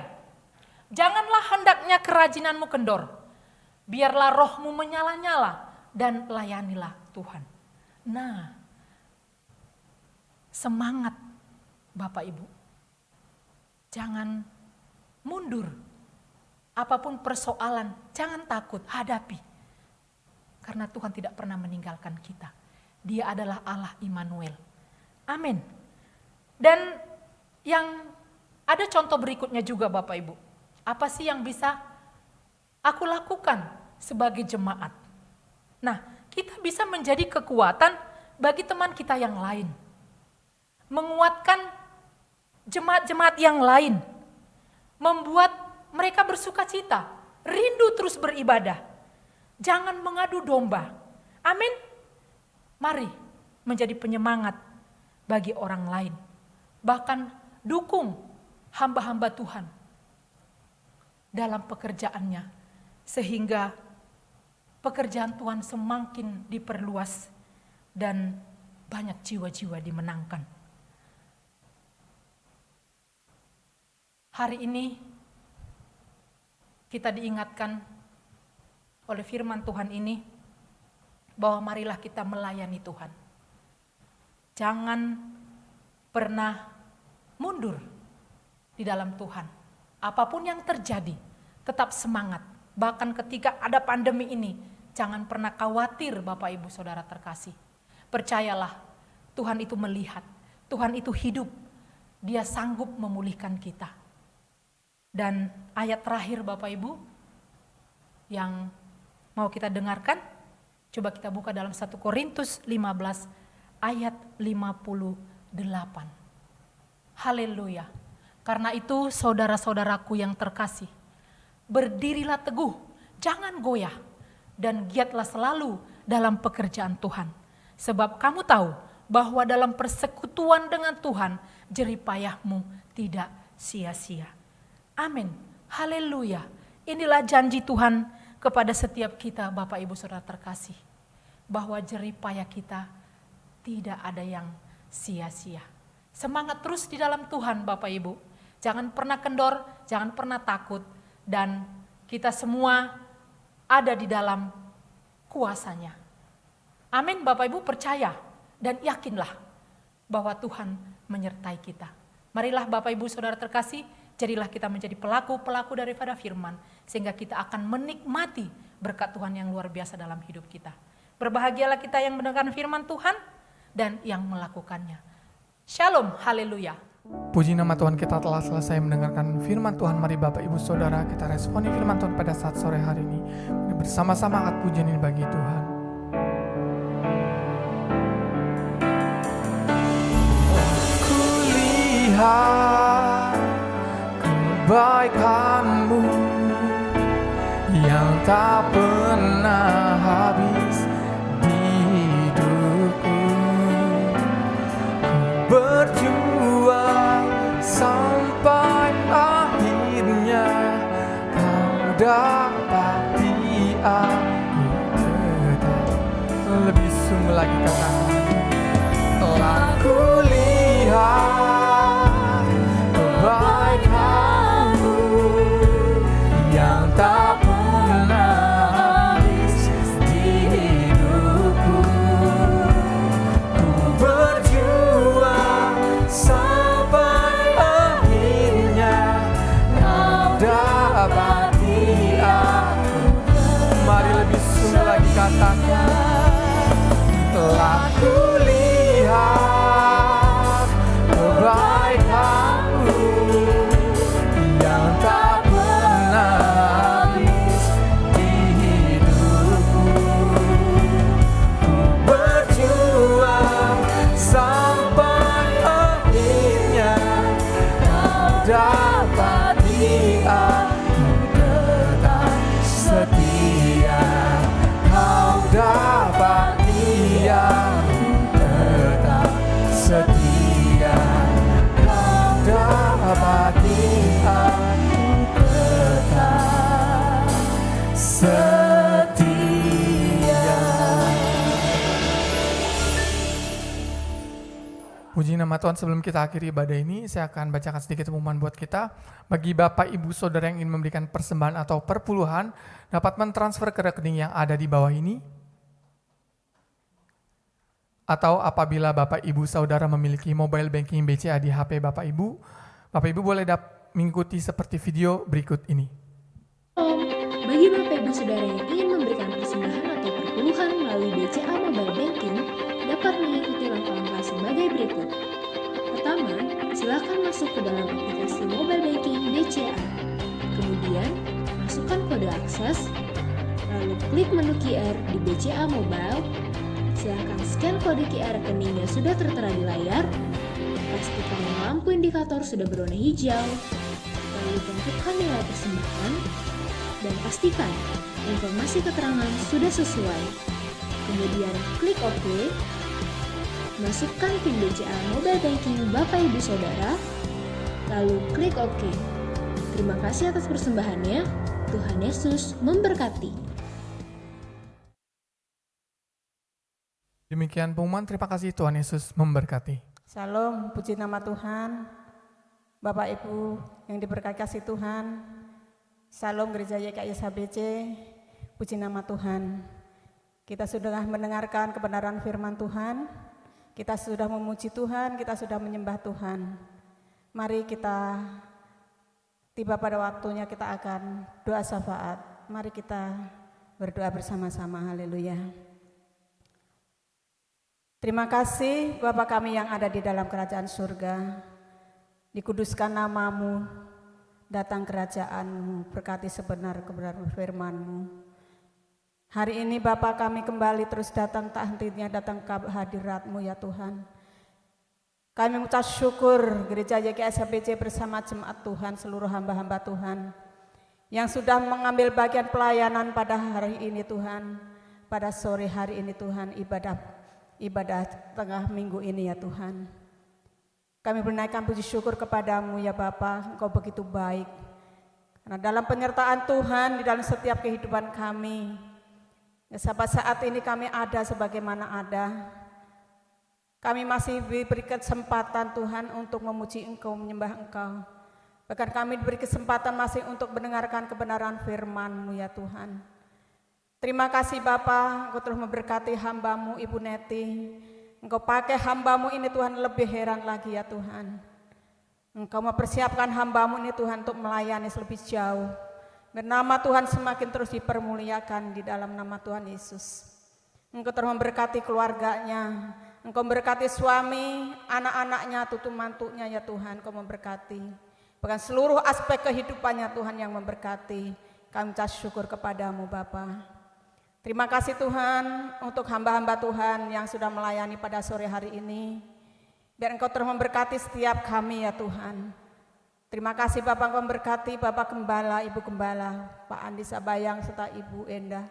Janganlah hendaknya kerajinanmu kendor. Biarlah rohmu menyala-nyala dan layanilah Tuhan. Nah, semangat Bapak Ibu. Jangan mundur. Apapun persoalan, jangan takut, hadapi. Karena Tuhan tidak pernah meninggalkan kita. Dia adalah Allah Immanuel. Amin. Dan yang ada contoh berikutnya juga Bapak Ibu. Apa sih yang bisa aku lakukan sebagai jemaat? Nah, kita bisa menjadi kekuatan bagi teman kita yang lain. Menguatkan jemaat-jemaat yang lain. Membuat mereka bersuka cita, rindu terus beribadah. Jangan mengadu domba. Amin. Mari menjadi penyemangat bagi orang lain. Bahkan dukung hamba-hamba Tuhan dalam pekerjaannya. Sehingga pekerjaan Tuhan semakin diperluas dan banyak jiwa-jiwa dimenangkan. Hari ini kita diingatkan oleh firman Tuhan ini bahwa marilah kita melayani Tuhan. Jangan pernah mundur di dalam Tuhan. Apapun yang terjadi, tetap semangat. Bahkan ketika ada pandemi ini, jangan pernah khawatir Bapak Ibu Saudara terkasih. Percayalah, Tuhan itu melihat, Tuhan itu hidup, Dia sanggup memulihkan kita. Dan ayat terakhir Bapak Ibu, yang mau kita dengarkan, coba kita buka dalam 1 Korintus 15 ayat 58. Haleluya. Karena itu saudara-saudaraku yang terkasih, berdirilah teguh, jangan goyah, dan giatlah selalu dalam pekerjaan Tuhan. Sebab kamu tahu bahwa dalam persekutuan dengan Tuhan, jerih payahmu tidak sia-sia. Amin. Haleluya. Inilah janji Tuhan kepada setiap kita Bapak Ibu Saudara terkasih. Bahwa jerih payah kita tidak ada yang sia-sia. Semangat terus di dalam Tuhan Bapak Ibu. Jangan pernah kendor, jangan pernah takut. Dan kita semua ada di dalam kuasa-Nya. Amin Bapak Ibu, percaya dan yakinlah bahwa Tuhan menyertai kita. Marilah Bapak Ibu Saudara terkasih, jadilah kita menjadi pelaku-pelaku daripada firman. Sehingga kita akan menikmati berkat Tuhan yang luar biasa dalam hidup kita. Berbahagialah kita yang mendengar firman Tuhan dan yang melakukannya. Shalom, haleluya. Puji nama Tuhan, kita telah selesai mendengarkan firman Tuhan. Mari Bapak Ibu Saudara kita responi firman Tuhan pada saat sore hari ini. Bersama-sama angkat pujian ini bagi Tuhan. Kulihat kebaikan-Mu yang tak pernah habis di hidupku. Berjuang sampai akhirnya Kau dapati aku tetap. Lebih sungguh lagi katakan, telah kulihat kebaikan-Mu yang tak pernah habis di hidupku. Ku berjuang sampai akhirnya Kau dapati aku. Mari lebih sungguh lagi katakan, telah kulihat kebaikan-Mu yang tak pernah habis di hidupku. Ku berjuang sampai akhirnya Kau dapati aku tetap setia. Kau dapati aku tetap setia. Kau dapati aku tetap setia. Puji nama Tuhan, sebelum kita akhiri ibadah ini, saya akan bacakan sedikit pengumuman buat kita. Bagi Bapak Ibu Saudara yang ingin memberikan persembahan atau perpuluhan, dapat mentransfer ke rekening yang ada di bawah ini. Atau apabila Bapak Ibu Saudara memiliki mobile banking BCA di HP Bapak Ibu boleh mengikuti seperti video berikut ini. Bagi Bapak Ibu Saudara yang ingin memberikan persembahan atau perpuluhan melalui BCA Mobile Banking, dapat mengikuti langkah-langkah sebagai berikut. Pertama, silakan masuk ke dalam aplikasi Mobile Banking BCA. Kemudian, masukkan kode akses, lalu klik menu QR di BCA Mobile. Silakan scan kode QR rekening yang sudah tertera di layar. Pastikan lampu indikator sudah berwarna hijau. Lalu tentukan nilai persembahan dan pastikan informasi keterangan sudah sesuai. Kemudian klik OK. Masukkan PIN BCA Mobile Banking Bapak Ibu Saudara, lalu klik OK. Terima kasih atas persembahannya. Tuhan Yesus memberkati. Demikian pengumuman, terima kasih, Tuhan Yesus memberkati. Shalom, puji nama Tuhan. Bapak Ibu yang diberkati kasih Tuhan. Shalom Gereja YKS HBC, puji nama Tuhan. Kita sudah mendengarkan kebenaran firman Tuhan. Kita sudah memuji Tuhan, kita sudah menyembah Tuhan. Mari kita tiba pada waktunya kita akan doa syafaat. Mari kita berdoa bersama-sama, haleluya. Terima kasih Bapa kami yang ada di dalam kerajaan surga. Dikuduskan namamu, datang kerajaan-Mu, berkati sebenar-kebenaran firman-Mu. Hari ini Bapa kami kembali terus datang tak hentinya datang ke hadirat-Mu ya Tuhan. Kami mengucap syukur Gereja YKS HBC bersama jemaat Tuhan, seluruh hamba-hamba Tuhan yang sudah mengambil bagian pelayanan pada hari ini Tuhan, pada sore hari ini Tuhan, ibadah tengah minggu ini ya Tuhan. Kami menaikkan puji syukur kepadamu ya Bapa, Engkau begitu baik. Karena dalam penyertaan Tuhan di dalam setiap kehidupan kami, sampai saat ini kami ada sebagaimana ada. Kami masih diberi kesempatan Tuhan untuk memuji Engkau, menyembah Engkau. Bahkan kami diberi kesempatan masih untuk mendengarkan kebenaran firman-Mu ya Tuhan. Terima kasih Bapa, Engkau terus memberkati hamba-Mu Ibu Neti. Engkau pakai hamba-Mu ini Tuhan lebih heran lagi ya Tuhan. Engkau mempersiapkan hamba-Mu ini Tuhan untuk melayani lebih jauh. Nama Tuhan semakin terus dipermuliakan di dalam nama Tuhan Yesus. Engkau terus memberkati keluarganya. Engkau memberkati suami, anak-anaknya, tutu mantunya ya Tuhan. Engkau memberkati. Bahkan seluruh aspek kehidupannya Tuhan yang memberkati. Kami ucap syukur kepadamu Bapa. Terima kasih Tuhan untuk hamba-hamba Tuhan yang sudah melayani pada sore hari ini. Biar Engkau terus memberkati setiap kami ya Tuhan. Terima kasih Bapak, Engkau memberkati Bapak Gembala, Ibu Gembala, Pak Andi Sabayang serta Ibu Endah.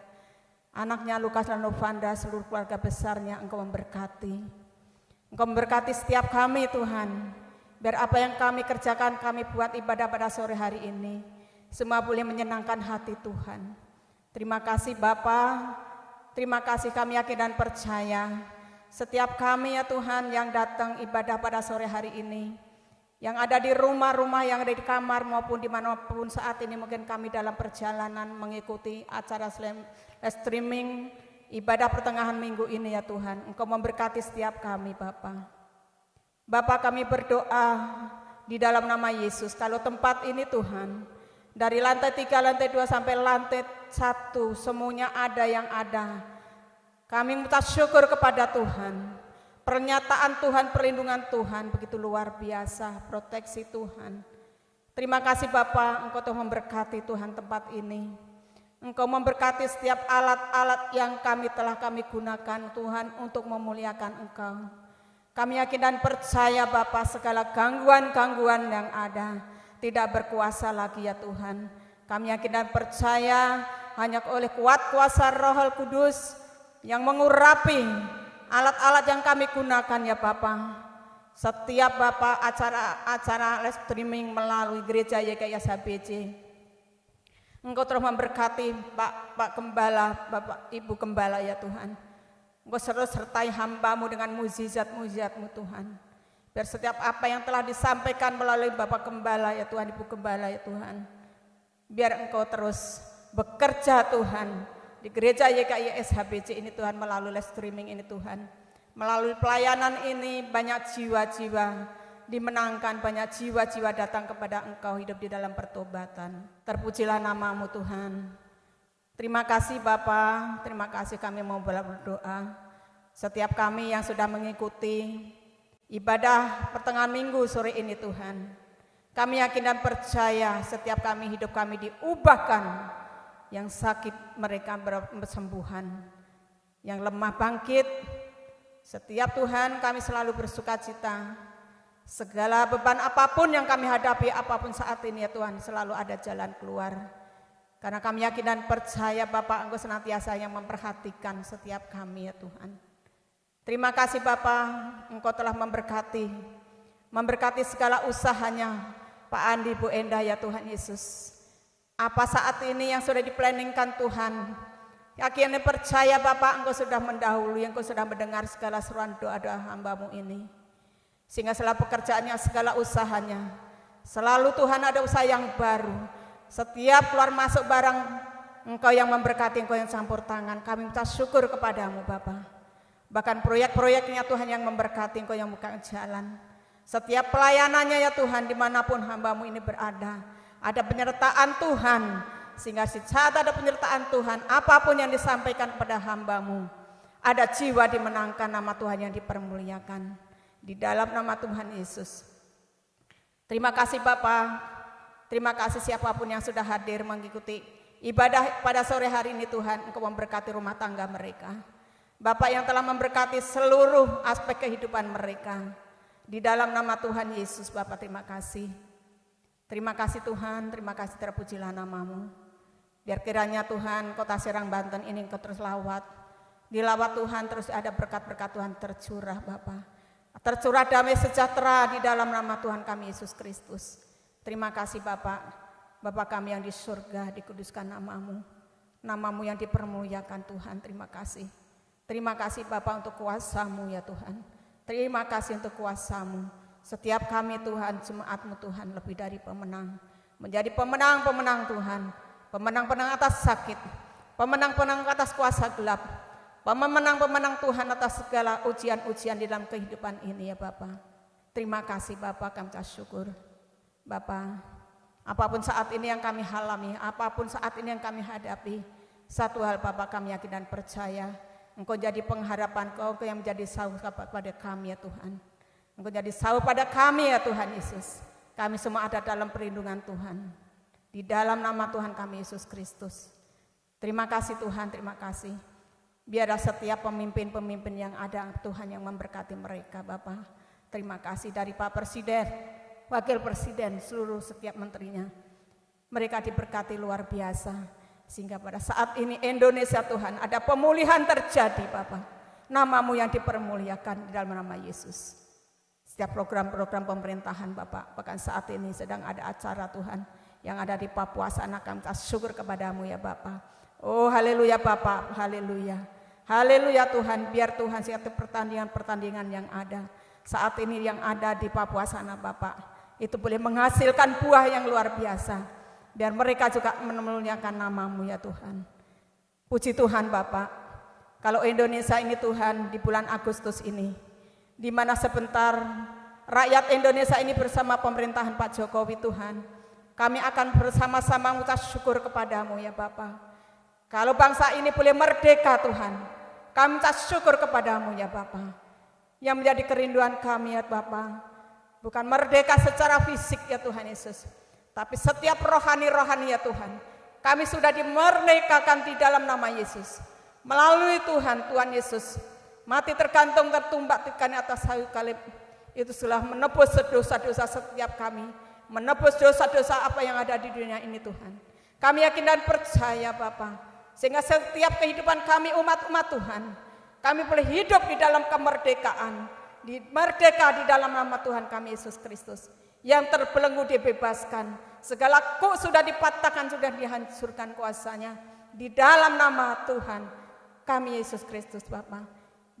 Anaknya Lukas dan Novanda, seluruh keluarga besarnya Engkau memberkati. Engkau memberkati setiap kami Tuhan. Biar apa yang kami kerjakan, kami buat ibadah pada sore hari ini, semua boleh menyenangkan hati Tuhan. Terima kasih Bapa, terima kasih kami yakin dan percaya. Setiap kami ya Tuhan yang datang ibadah pada sore hari ini, yang ada di rumah-rumah, yang ada di kamar maupun dimanapun saat ini mungkin kami dalam perjalanan mengikuti acara streaming ibadah pertengahan minggu ini ya Tuhan. Engkau memberkati setiap kami Bapa. Bapa kami berdoa di dalam nama Yesus, kalau tempat ini Tuhan, dari lantai 3, lantai 2 sampai lantai 1 semuanya ada yang ada. Kami mengucap syukur kepada Tuhan. Pernyataan Tuhan, perlindungan Tuhan begitu luar biasa, proteksi Tuhan. Terima kasih Bapa, Engkau telah memberkati Tuhan tempat ini. Engkau memberkati setiap alat-alat yang telah kami gunakan Tuhan untuk memuliakan Engkau. Kami yakin dan percaya Bapa, segala gangguan-gangguan yang ada tidak berkuasa lagi ya Tuhan. Kami yakin dan percaya hanya oleh kuat kuasa Roh Kudus yang mengurapi alat-alat yang kami gunakan ya Bapa. Setiap Bapa acara live streaming melalui gereja YKI SHBC. Engkau terus memberkati Pak Gembala, Bapak Ibu Gembala ya Tuhan. Engkau sertai hamba-Mu dengan mukjizat-mukjizat-Mu Tuhan. Biar setiap apa yang telah disampaikan melalui Bapak Gembala ya Tuhan, Ibu Gembala ya Tuhan. Biar Engkau terus bekerja Tuhan di gereja YKI SHBC ini Tuhan, melalui live streaming ini Tuhan. Melalui pelayanan ini banyak jiwa-jiwa dimenangkan, banyak jiwa-jiwa datang kepada Engkau, hidup di dalam pertobatan. Terpujilah nama-Mu Tuhan. Terima kasih Bapa, terima kasih kami mau berdoa. Setiap kami yang sudah mengikuti ibadah pertengahan minggu sore ini Tuhan, kami yakin dan percaya setiap kami, hidup kami diubahkan. Yang sakit mereka bersembuhan, yang lemah bangkit. Setiap Tuhan kami selalu bersukacita. Segala beban apapun yang kami hadapi, apapun saat ini ya Tuhan, selalu ada jalan keluar. Karena kami yakin dan percaya Bapak, Engkau senantiasa yang memperhatikan setiap kami ya Tuhan. Terima kasih Bapak, Engkau telah memberkati segala usahanya Pak Andi, Bu Endah ya Tuhan Yesus. Apa saat ini yang sudah diplanningkan Tuhan, yakin dan percaya Bapak, Engkau sudah mendahului, Engkau sudah mendengar segala seruan doa-doa hamba-Mu ini. Sehingga segala pekerjaannya, segala usahanya, selalu Tuhan ada usaha yang baru. Setiap keluar masuk barang, Engkau yang memberkati, Engkau yang campur tangan. Kami minta syukur kepadamu Bapa. Bahkan proyek-proyeknya Tuhan yang memberkati, Engkau yang buka jalan. Setiap pelayanannya ya Tuhan, dimanapun hamba-Mu ini berada, ada penyertaan Tuhan. Sehingga saat ada penyertaan Tuhan, apapun yang disampaikan kepada hamba-Mu, ada jiwa dimenangkan, nama Tuhan yang dipermuliakan. Di dalam nama Tuhan Yesus. Terima kasih Bapa. Terima kasih siapapun yang sudah hadir mengikuti ibadah pada sore hari ini Tuhan. Engkau memberkati rumah tangga mereka. Bapak yang telah memberkati seluruh aspek kehidupan mereka. Di dalam nama Tuhan Yesus Bapak, terima kasih. Terima kasih Tuhan, terima kasih, terpujilah nama-Mu. Biar kiranya Tuhan kota Serang Banten ini Engkau terus lawat. Dilawat Tuhan, terus ada berkat-berkat Tuhan tercurah Bapak. Tercurah damai sejahtera di dalam nama Tuhan kami Yesus Kristus. Terima kasih Bapak, Bapak kami yang di surga, dikuduskan nama-Mu. Nama-Mu yang dipermuliakan Tuhan, terima kasih. Terima kasih Bapak untuk kuasa-Mu ya Tuhan. Terima kasih untuk kuasa-Mu. Setiap kami Tuhan, jemaat-Mu Tuhan lebih dari pemenang. Menjadi pemenang-pemenang Tuhan. Pemenang-pemenang atas sakit. Pemenang-pemenang atas kuasa gelap. Pemenang-pemenang Tuhan atas segala ujian-ujian di dalam kehidupan ini ya Bapa. Terima kasih Bapa, kami syukur. Bapa, apapun saat ini yang kami alami, apapun saat ini yang kami hadapi, satu hal Bapa kami yakin dan percaya, Engkau jadi pengharapan, Engkau yang menjadi sahur pada kami ya Tuhan. Engkau jadi sahur pada kami ya Tuhan Yesus. Kami semua ada dalam perlindungan Tuhan. Di dalam nama Tuhan kami Yesus Kristus. Terima kasih Tuhan, terima kasih. Biarlah setiap pemimpin-pemimpin yang ada Tuhan yang memberkati mereka Bapa. Terima kasih dari Pak Presiden, Wakil Presiden, seluruh setiap menterinya. Mereka diberkati luar biasa. Sehingga pada saat ini Indonesia Tuhan ada pemulihan terjadi Bapa. Nama-Mu yang dipermuliakan di dalam nama Yesus. Setiap program-program pemerintahan Bapak, bahkan saat ini sedang ada acara Tuhan yang ada di Papua sana, kami syukur kepada-Mu ya Bapak. Oh haleluya Bapak, haleluya. Haleluya Tuhan, biar Tuhan setiap pertandingan-pertandingan yang ada saat ini yang ada di Papua sana Bapak, itu boleh menghasilkan buah yang luar biasa. Biar mereka juga memuliakan nama-Mu ya Tuhan. Puji Tuhan Bapak, kalau Indonesia ini Tuhan di bulan Agustus ini, di mana sebentar rakyat Indonesia ini bersama pemerintahan Pak Jokowi Tuhan, kami akan bersama-sama mengucap syukur kepada-Mu ya Bapak. Kalau bangsa ini boleh merdeka Tuhan, kami mengucap syukur kepada-Mu ya Bapak. Yang menjadi kerinduan kami ya Bapak, bukan merdeka secara fisik ya Tuhan Yesus, tapi setiap rohani-rohani ya Tuhan, kami sudah dimerdekakan di dalam nama Yesus. Melalui Tuhan Yesus, mati tergantung tertumbak di atas kayu salib, itu sudah menebus dosa-dosa setiap kami, menebus dosa-dosa apa yang ada di dunia ini Tuhan. Kami yakin dan percaya Bapa, sehingga setiap kehidupan kami umat-umat Tuhan, kami boleh hidup di dalam kemerdekaan, merdeka di dalam nama Tuhan kami Yesus Kristus. Yang terbelenggu dibebaskan, segala kuk sudah dipatahkan, sudah dihancurkan kuasanya di dalam nama Tuhan kami Yesus Kristus Bapa.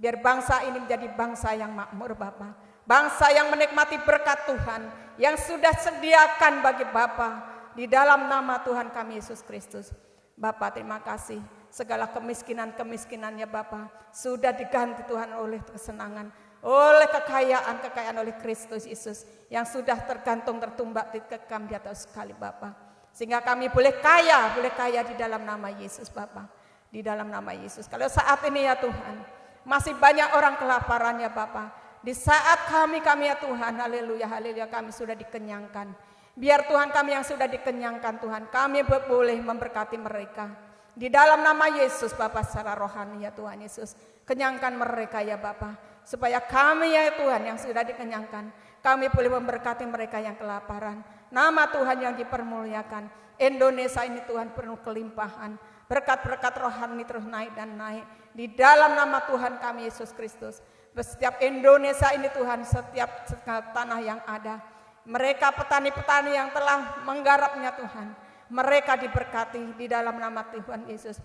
Biar bangsa ini menjadi bangsa yang makmur Bapa, bangsa yang menikmati berkat Tuhan yang sudah sediakan bagi Bapa di dalam nama Tuhan kami Yesus Kristus. Bapa terima kasih, segala kemiskinan-kemiskinannya Bapa sudah diganti Tuhan oleh kesenangan, oleh kekayaan oleh Kristus Yesus yang sudah tergantung tertumbak dikekam di atas sekali Bapa. Sehingga kami boleh kaya di dalam nama Yesus Bapa. Di dalam nama Yesus. Kalau saat ini ya Tuhan, masih banyak orang kelaparan ya Bapa. Di saat kami ya Tuhan, haleluya, haleluya, kami sudah dikenyangkan. Biar Tuhan kami yang sudah dikenyangkan Tuhan, kami boleh memberkati mereka. Di dalam nama Yesus Bapa secara rohani ya Tuhan Yesus. Kenyangkan mereka ya Bapa. Supaya kami ya Tuhan yang sudah dikenyangkan, kami boleh memberkati mereka yang kelaparan. Nama Tuhan yang dipermuliakan. Indonesia ini Tuhan penuh kelimpahan. Berkat-berkat rohani terus naik dan naik. Di dalam nama Tuhan kami Yesus Kristus. Setiap Indonesia ini Tuhan, setiap tanah yang ada. Mereka petani-petani yang telah menggarapnya Tuhan. Mereka diberkati di dalam nama Tuhan Yesus.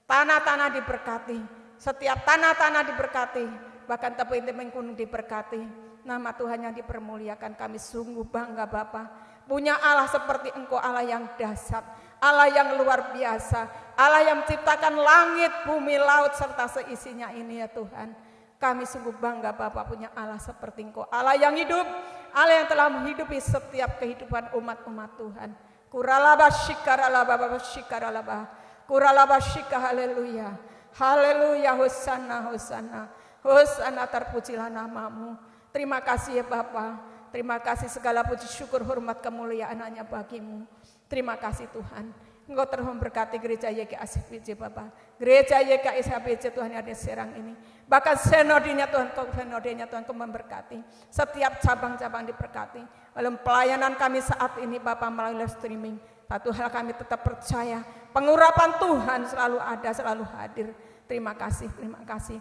Tanah-tanah diberkati. Setiap tanah-tanah diberkati. Bahkan tebing-tebing gunung diberkati. Nama Tuhan yang dipermuliakan. Kami sungguh bangga Bapa. Punya Allah seperti Engkau, Allah yang dahsyat, Allah yang luar biasa, Allah yang menciptakan langit, bumi, laut serta seisinya ini ya Tuhan. Kami sungguh bangga Bapa punya Allah seperti Engkau, Allah yang hidup, Allah yang telah menghidupi setiap kehidupan umat-umat Tuhan. Kuralaba shikaralaba shikaralaba. Kuralaba shika, haleluya. Haleluya, hosana, hosana. Hosana, terpujilah nama-Mu. Terima kasih ya Bapa. Terima kasih segala puji syukur hormat kemuliaan hanya bagi-Mu. Terima kasih Tuhan. Engkau terus memberkati gereja YKSBC Bapak. Gereja YKSBC Tuhan yang ada Serang ini. Bahkan senodenya Tuhan, senodenya Tuhan Kau memberkati. Setiap cabang-cabang diberkati. Dalam pelayanan kami saat ini Bapak melalui live streaming. Satu hal kami tetap percaya. Pengurapan Tuhan selalu ada, selalu hadir. Terima kasih, terima kasih.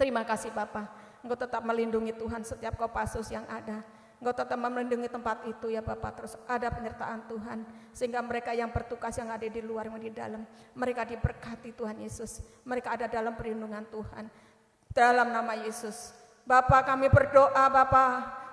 Terima kasih Bapak. Engkau tetap melindungi Tuhan setiap Kopassus yang ada. Engkau tetap melindungi tempat itu ya Bapak. Terus ada penyertaan Tuhan. Sehingga mereka yang bertugas yang ada di luar yang di dalam. Mereka diberkati Tuhan Yesus. Mereka ada dalam perlindungan Tuhan. Dalam nama Yesus. Bapa, kami berdoa Bapa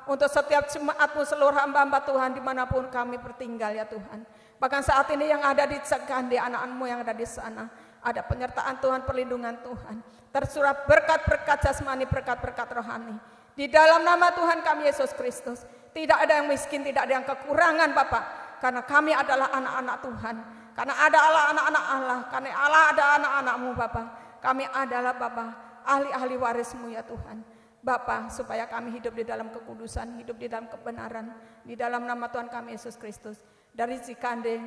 untuk setiap jemaat-Mu, seluruh hamba-hamba Tuhan dimanapun kami bertinggal ya Tuhan. Bahkan saat ini yang ada di Cegande, anak-anak-Mu yang ada di sana, ada penyertaan Tuhan, perlindungan Tuhan, tercurah berkat-berkat jasmani, berkat-berkat rohani. Di dalam nama Tuhan kami Yesus Kristus, tidak ada yang miskin, tidak ada yang kekurangan Bapak, karena kami adalah anak-anak Tuhan, karena ada Allah anak-anak Allah, karena Allah ada anak-anak-Mu Bapak. Kami adalah Bapak, ahli-ahli waris-Mu ya Tuhan. Bapa, supaya kami hidup di dalam kekudusan, hidup di dalam kebenaran, di dalam nama Tuhan kami Yesus Kristus. Dari Cikande,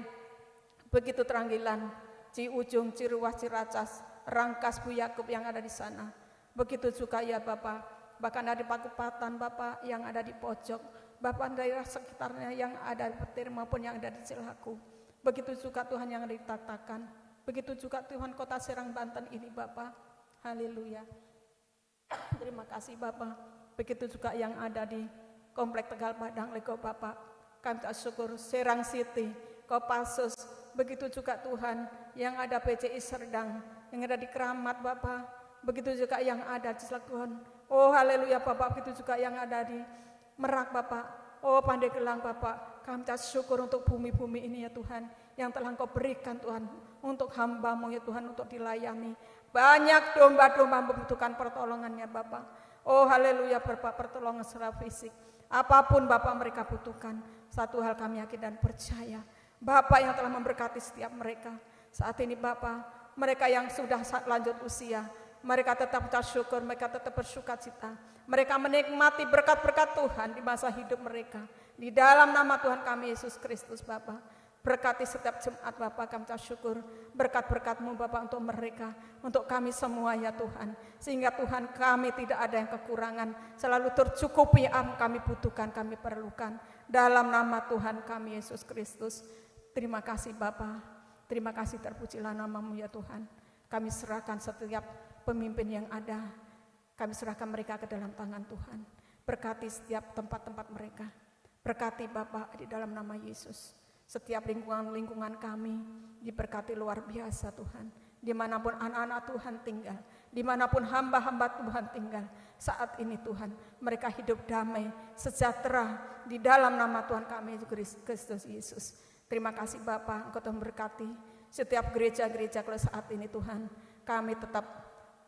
begitu Teranggilan, Ciujung, Ciruas, Ciracas, Rangkas, Bu Yakub yang ada di sana. Begitu juga ya Bapak, bahkan dari Pakupatan Bapak yang ada di pojok, Bapak daerah sekitarnya yang ada di Petir maupun yang ada di Cilaku. Begitu juga Tuhan yang ada di Tatakan, begitu juga Tuhan kota Serang Banten ini Bapak. Haleluya. Terima kasih Bapak. Begitu juga yang ada di Komplek Tegal Padang Lego Bapak. Kami syukur Serang City, Kopassus. Begitu juga Tuhan yang ada PCI Serdang, yang ada di Keramat Bapak. Begitu juga yang ada di Cilegon. Oh haleluya Bapak. Begitu juga yang ada di Merak Bapak. Oh Pandeglang Bapak. Kami syukur untuk bumi-bumi ini ya Tuhan, yang telah Engkau berikan Tuhan untuk hamba-Mu ya Tuhan, untuk dilayani. Banyak domba-domba membutuhkan pertolongannya Bapak. Oh haleluya Bapak, pertolongan secara fisik. Apapun Bapak mereka butuhkan, satu hal kami yakin dan percaya, Bapak yang telah memberkati setiap mereka. Saat ini Bapak, mereka yang sudah lanjut usia, mereka tetap bersyukur, mereka tetap bersukacita. Mereka menikmati berkat-berkat Tuhan di masa hidup mereka. Di dalam nama Tuhan kami Yesus Kristus Bapak. Berkati setiap jemaat Bapak, kami syukur berkat-berkat-Mu Bapak untuk mereka, untuk kami semua ya Tuhan. Sehingga Tuhan kami tidak ada yang kekurangan, selalu tercukupi apa kami butuhkan, kami perlukan. Dalam nama Tuhan kami Yesus Kristus. Terima kasih Bapak, terima kasih terpujilah nama-Mu ya Tuhan. Kami serahkan setiap pemimpin yang ada, kami serahkan mereka ke dalam tangan Tuhan. Berkati setiap tempat-tempat mereka, berkati Bapak di dalam nama Yesus. Setiap lingkungan kami diberkati luar biasa Tuhan. Dimanapun anak-anak Tuhan tinggal, dimanapun hamba-hamba Tuhan tinggal, saat ini Tuhan, mereka hidup damai, sejahtera di dalam nama Tuhan kami Kristus Yesus. Terima kasih Bapak, Engkau Tuhan berkati setiap gereja-gereja kalau saat ini Tuhan. Kami tetap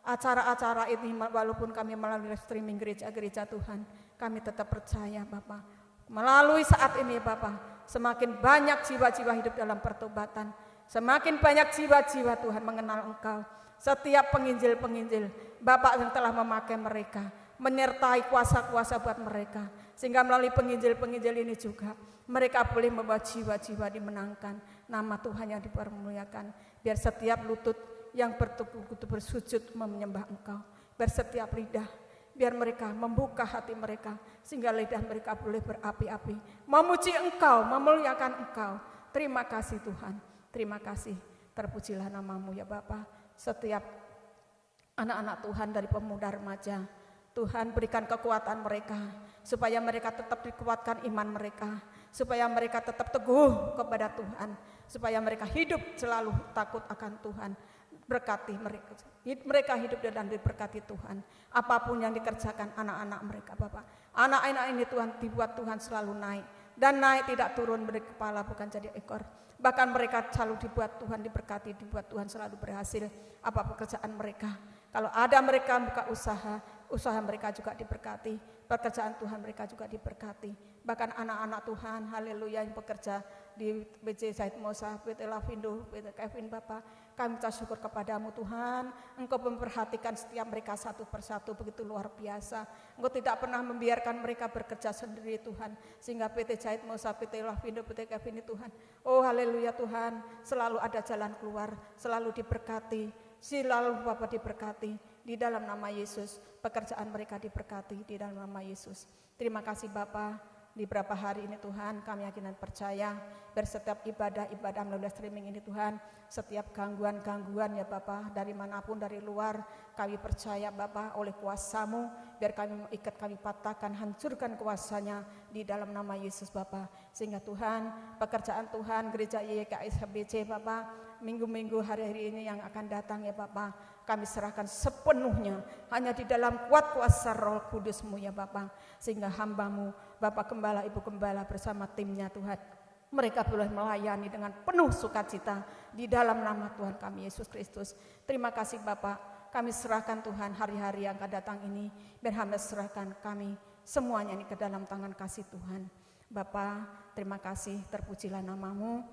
acara-acara ini walaupun kami melalui streaming gereja-gereja Tuhan, kami tetap percaya Bapak. Melalui saat ini Bapak, semakin banyak jiwa-jiwa hidup dalam pertobatan, semakin banyak jiwa-jiwa Tuhan mengenal Engkau. Setiap penginjil-penginjil Bapak yang telah memakai mereka, menyertai kuasa-kuasa buat mereka, sehingga melalui penginjil-penginjil ini juga mereka boleh membawa jiwa-jiwa dimenangkan, nama Tuhan yang dipermuliakan. Biar setiap lutut yang bertubuh-tubuh bersujud menyembah Engkau, biar setiap lidah, biar mereka membuka hati mereka, sehingga lidah mereka boleh berapi-api, memuji Engkau, memuliakan Engkau. Terima kasih Tuhan, terima kasih. Terpujilah nama-Mu ya Bapa. Setiap anak-anak Tuhan dari pemuda remaja, Tuhan berikan kekuatan mereka, supaya mereka tetap dikuatkan iman mereka, supaya mereka tetap teguh kepada Tuhan, supaya mereka hidup selalu takut akan Tuhan. Berkati mereka hidup dan diberkati Tuhan. Apapun yang dikerjakan anak-anak mereka Bapak, anak-anak ini Tuhan dibuat Tuhan selalu naik, dan naik tidak turun, dari kepala bukan jadi ekor. Bahkan mereka selalu dibuat Tuhan diberkati, dibuat Tuhan selalu berhasil apa pekerjaan mereka. Kalau ada mereka buka usaha mereka juga diberkati, pekerjaan Tuhan mereka juga diberkati. Bahkan anak-anak Tuhan, haleluya, yang bekerja di BC Said Mosa, PT Lavindo, PT Kevin Bapak, kami syukur kepadamu Tuhan. Engkau memperhatikan setiap mereka satu persatu begitu luar biasa. Engkau tidak pernah membiarkan mereka bekerja sendiri Tuhan, sehingga PT Said Mosa, PT Lavindo, PT Kevin Tuhan, oh haleluya Tuhan, selalu ada jalan keluar, selalu diberkati, selalu Bapak diberkati di dalam nama Yesus. Pekerjaan mereka diberkati di dalam nama Yesus. Terima kasih Bapak. Di beberapa hari ini Tuhan, kami yakin dan percaya bersetiap ibadah-ibadah melalui streaming ini Tuhan, setiap gangguan-gangguan ya Bapak, dari manapun dari luar, kami percaya Bapak oleh kuasa-Mu, biar kami ikat, kami patahkan, hancurkan kuasanya di dalam nama Yesus Bapak. Sehingga Tuhan, pekerjaan Tuhan gereja YKS HBC Bapak, minggu-minggu hari-hari ini yang akan datang ya Bapak, kami serahkan sepenuhnya hanya di dalam kuat kuasa Roh Kudus-Mu ya Bapa. Sehingga hamba-Mu, Bapak Gembala, Ibu Gembala bersama timnya Tuhan, mereka boleh melayani dengan penuh sukacita di dalam nama Tuhan kami Yesus Kristus. Terima kasih Bapak, kami serahkan Tuhan hari-hari yang akan datang ini, biar hamba serahkan kami semuanya ini ke dalam tangan kasih Tuhan. Bapak, terima kasih, terpujilah nama-Mu.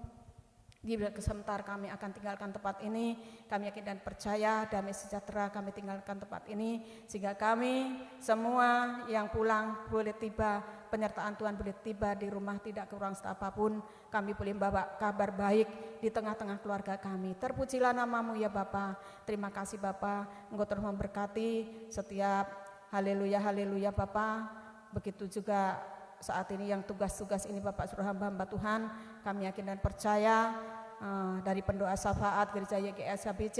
Di sebentar kami akan tinggalkan tempat ini, kami yakin dan percaya damai sejahtera kami tinggalkan tempat ini, sehingga kami semua yang pulang boleh tiba, penyertaan Tuhan boleh tiba di rumah tidak kurang apapun, kami boleh membawa kabar baik di tengah-tengah keluarga kami. Terpujilah nama-Mu ya Bapa. Terima kasih Bapa, Engkau terus memberkati setiap haleluya haleluya Bapa. Begitu juga saat ini yang tugas-tugas ini Bapak suruh hamba-hamba Tuhan, kami yakin dan percaya dari pendoa syafaat gereja YGS HBC,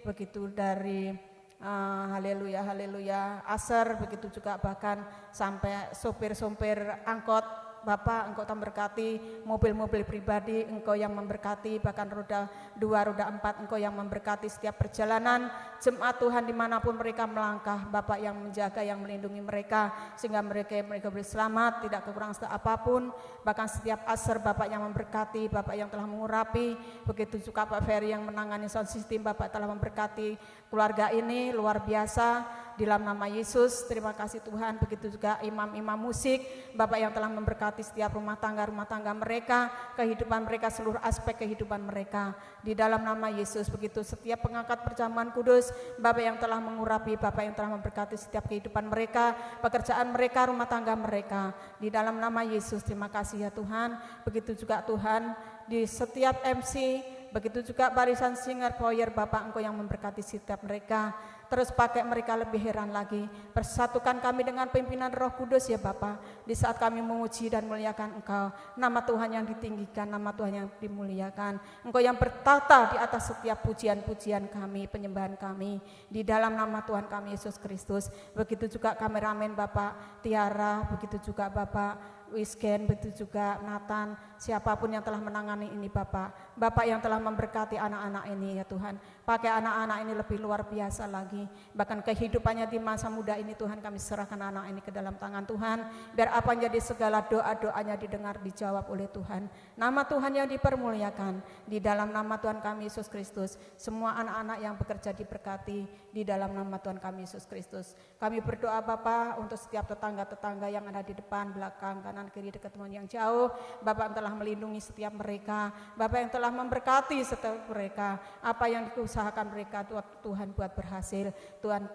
begitu dari haleluya haleluya Aser, begitu juga bahkan sampai sopir-sopir angkot. Bapak, Engkau yang memberkati mobil-mobil pribadi, Engkau yang memberkati bahkan roda 2, roda 4, Engkau yang memberkati setiap perjalanan jemaat Tuhan dimanapun mereka melangkah. Bapak yang menjaga, yang melindungi mereka sehingga mereka boleh selamat, tidak kekurangan apapun. Bahkan setiap Aser Bapak yang memberkati, Bapak yang telah mengurapi, begitu juga Pak Ferry yang menangani sound system, Bapak telah memberkati keluarga ini luar biasa. Di dalam nama Yesus, terima kasih Tuhan. Begitu juga imam-imam musik, Bapak yang telah memberkati setiap rumah tangga mereka, kehidupan mereka, seluruh aspek kehidupan mereka. Di dalam nama Yesus, begitu setiap pengangkat perjamuan kudus, Bapak yang telah mengurapi, Bapak yang telah memberkati setiap kehidupan mereka, pekerjaan mereka, rumah tangga mereka. Di dalam nama Yesus, terima kasih ya Tuhan. Begitu juga Tuhan, di setiap MC, begitu juga barisan singer choir, Bapak Engkau yang memberkati setiap mereka. Terus pakai mereka lebih heran lagi. Persatukan kami dengan pimpinan Roh Kudus ya Bapa. Di saat kami memuji dan muliakan Engkau, nama Tuhan yang ditinggikan, nama Tuhan yang dimuliakan. Engkau yang bertata di atas setiap pujian-pujian kami, penyembahan kami. Di dalam nama Tuhan kami Yesus Kristus. Begitu juga kameramen Bapak Tiara, begitu juga Bapak Wisken, begitu juga Nathan, siapapun yang telah menangani ini Bapak. Bapak yang telah memberkati anak-anak ini ya Tuhan. Pakai anak-anak ini lebih luar biasa lagi. Bahkan kehidupannya di masa muda ini Tuhan, kami serahkan anak ini ke dalam tangan Tuhan. Biar apa yang jadi segala doa-doanya didengar, dijawab oleh Tuhan. Nama Tuhan yang dipermuliakan. Di dalam nama Tuhan kami Yesus Kristus. Semua anak-anak yang bekerja diberkati di dalam nama Tuhan kami Yesus Kristus. Kami berdoa Bapak untuk setiap tetangga-tetangga yang ada di depan, belakang, kanan, kiri, dekat teman yang jauh. Bapak yang telah melindungi setiap mereka. Bapak yang telah memberkati setiap mereka. Apa yang diusahakan mereka Tuhan buat berhasil. Tuhan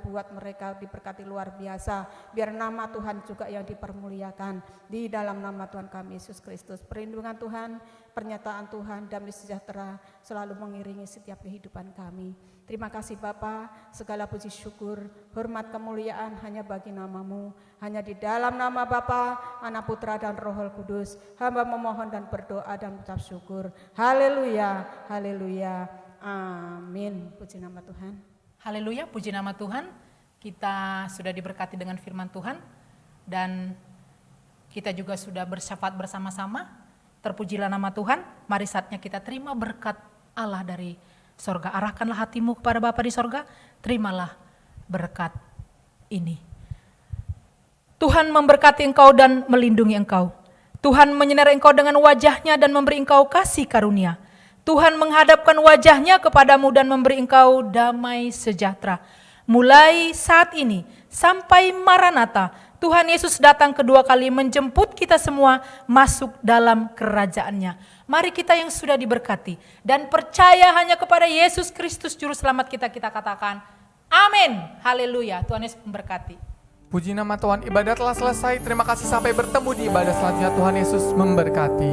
buat mereka diberkati luar biasa. Biar nama Tuhan juga yang dipermuliakan. Di dalam nama Tuhan kami Yesus Kristus. Perlindungan Tuhan, pernyataan Tuhan, damai sejahtera selalu mengiringi setiap kehidupan kami. Terima kasih Bapa, segala puji syukur, hormat kemuliaan hanya bagi nama-Mu. Hanya di dalam nama Bapa, Anak, Putra dan Roh Kudus, hamba memohon dan berdoa dan mengucap syukur. Haleluya, haleluya, amin. Puji nama Tuhan. Haleluya, puji nama Tuhan. Kita sudah diberkati dengan firman Tuhan dan kita juga sudah bersyafaat bersama-sama. Terpujilah nama Tuhan. Mari saatnya kita terima berkat Allah dari sorga. Arahkanlah hatimu kepada Bapa di sorga, terimalah berkat ini. Tuhan memberkati engkau dan melindungi engkau. Tuhan menyinari engkau dengan wajahnya dan memberi engkau kasih karunia. Tuhan menghadapkan wajahnya kepadamu dan memberi engkau damai sejahtera. Mulai saat ini sampai Maranatha, Tuhan Yesus datang kedua kali menjemput kita semua masuk dalam kerajaannya. Mari kita yang sudah diberkati dan percaya hanya kepada Yesus Kristus Juru Selamat kita katakan amin. Haleluya. Tuhan Yesus memberkati. Puji nama Tuhan, ibadah telah selesai. Terima kasih, sampai bertemu di ibadah selanjutnya. Tuhan Yesus memberkati.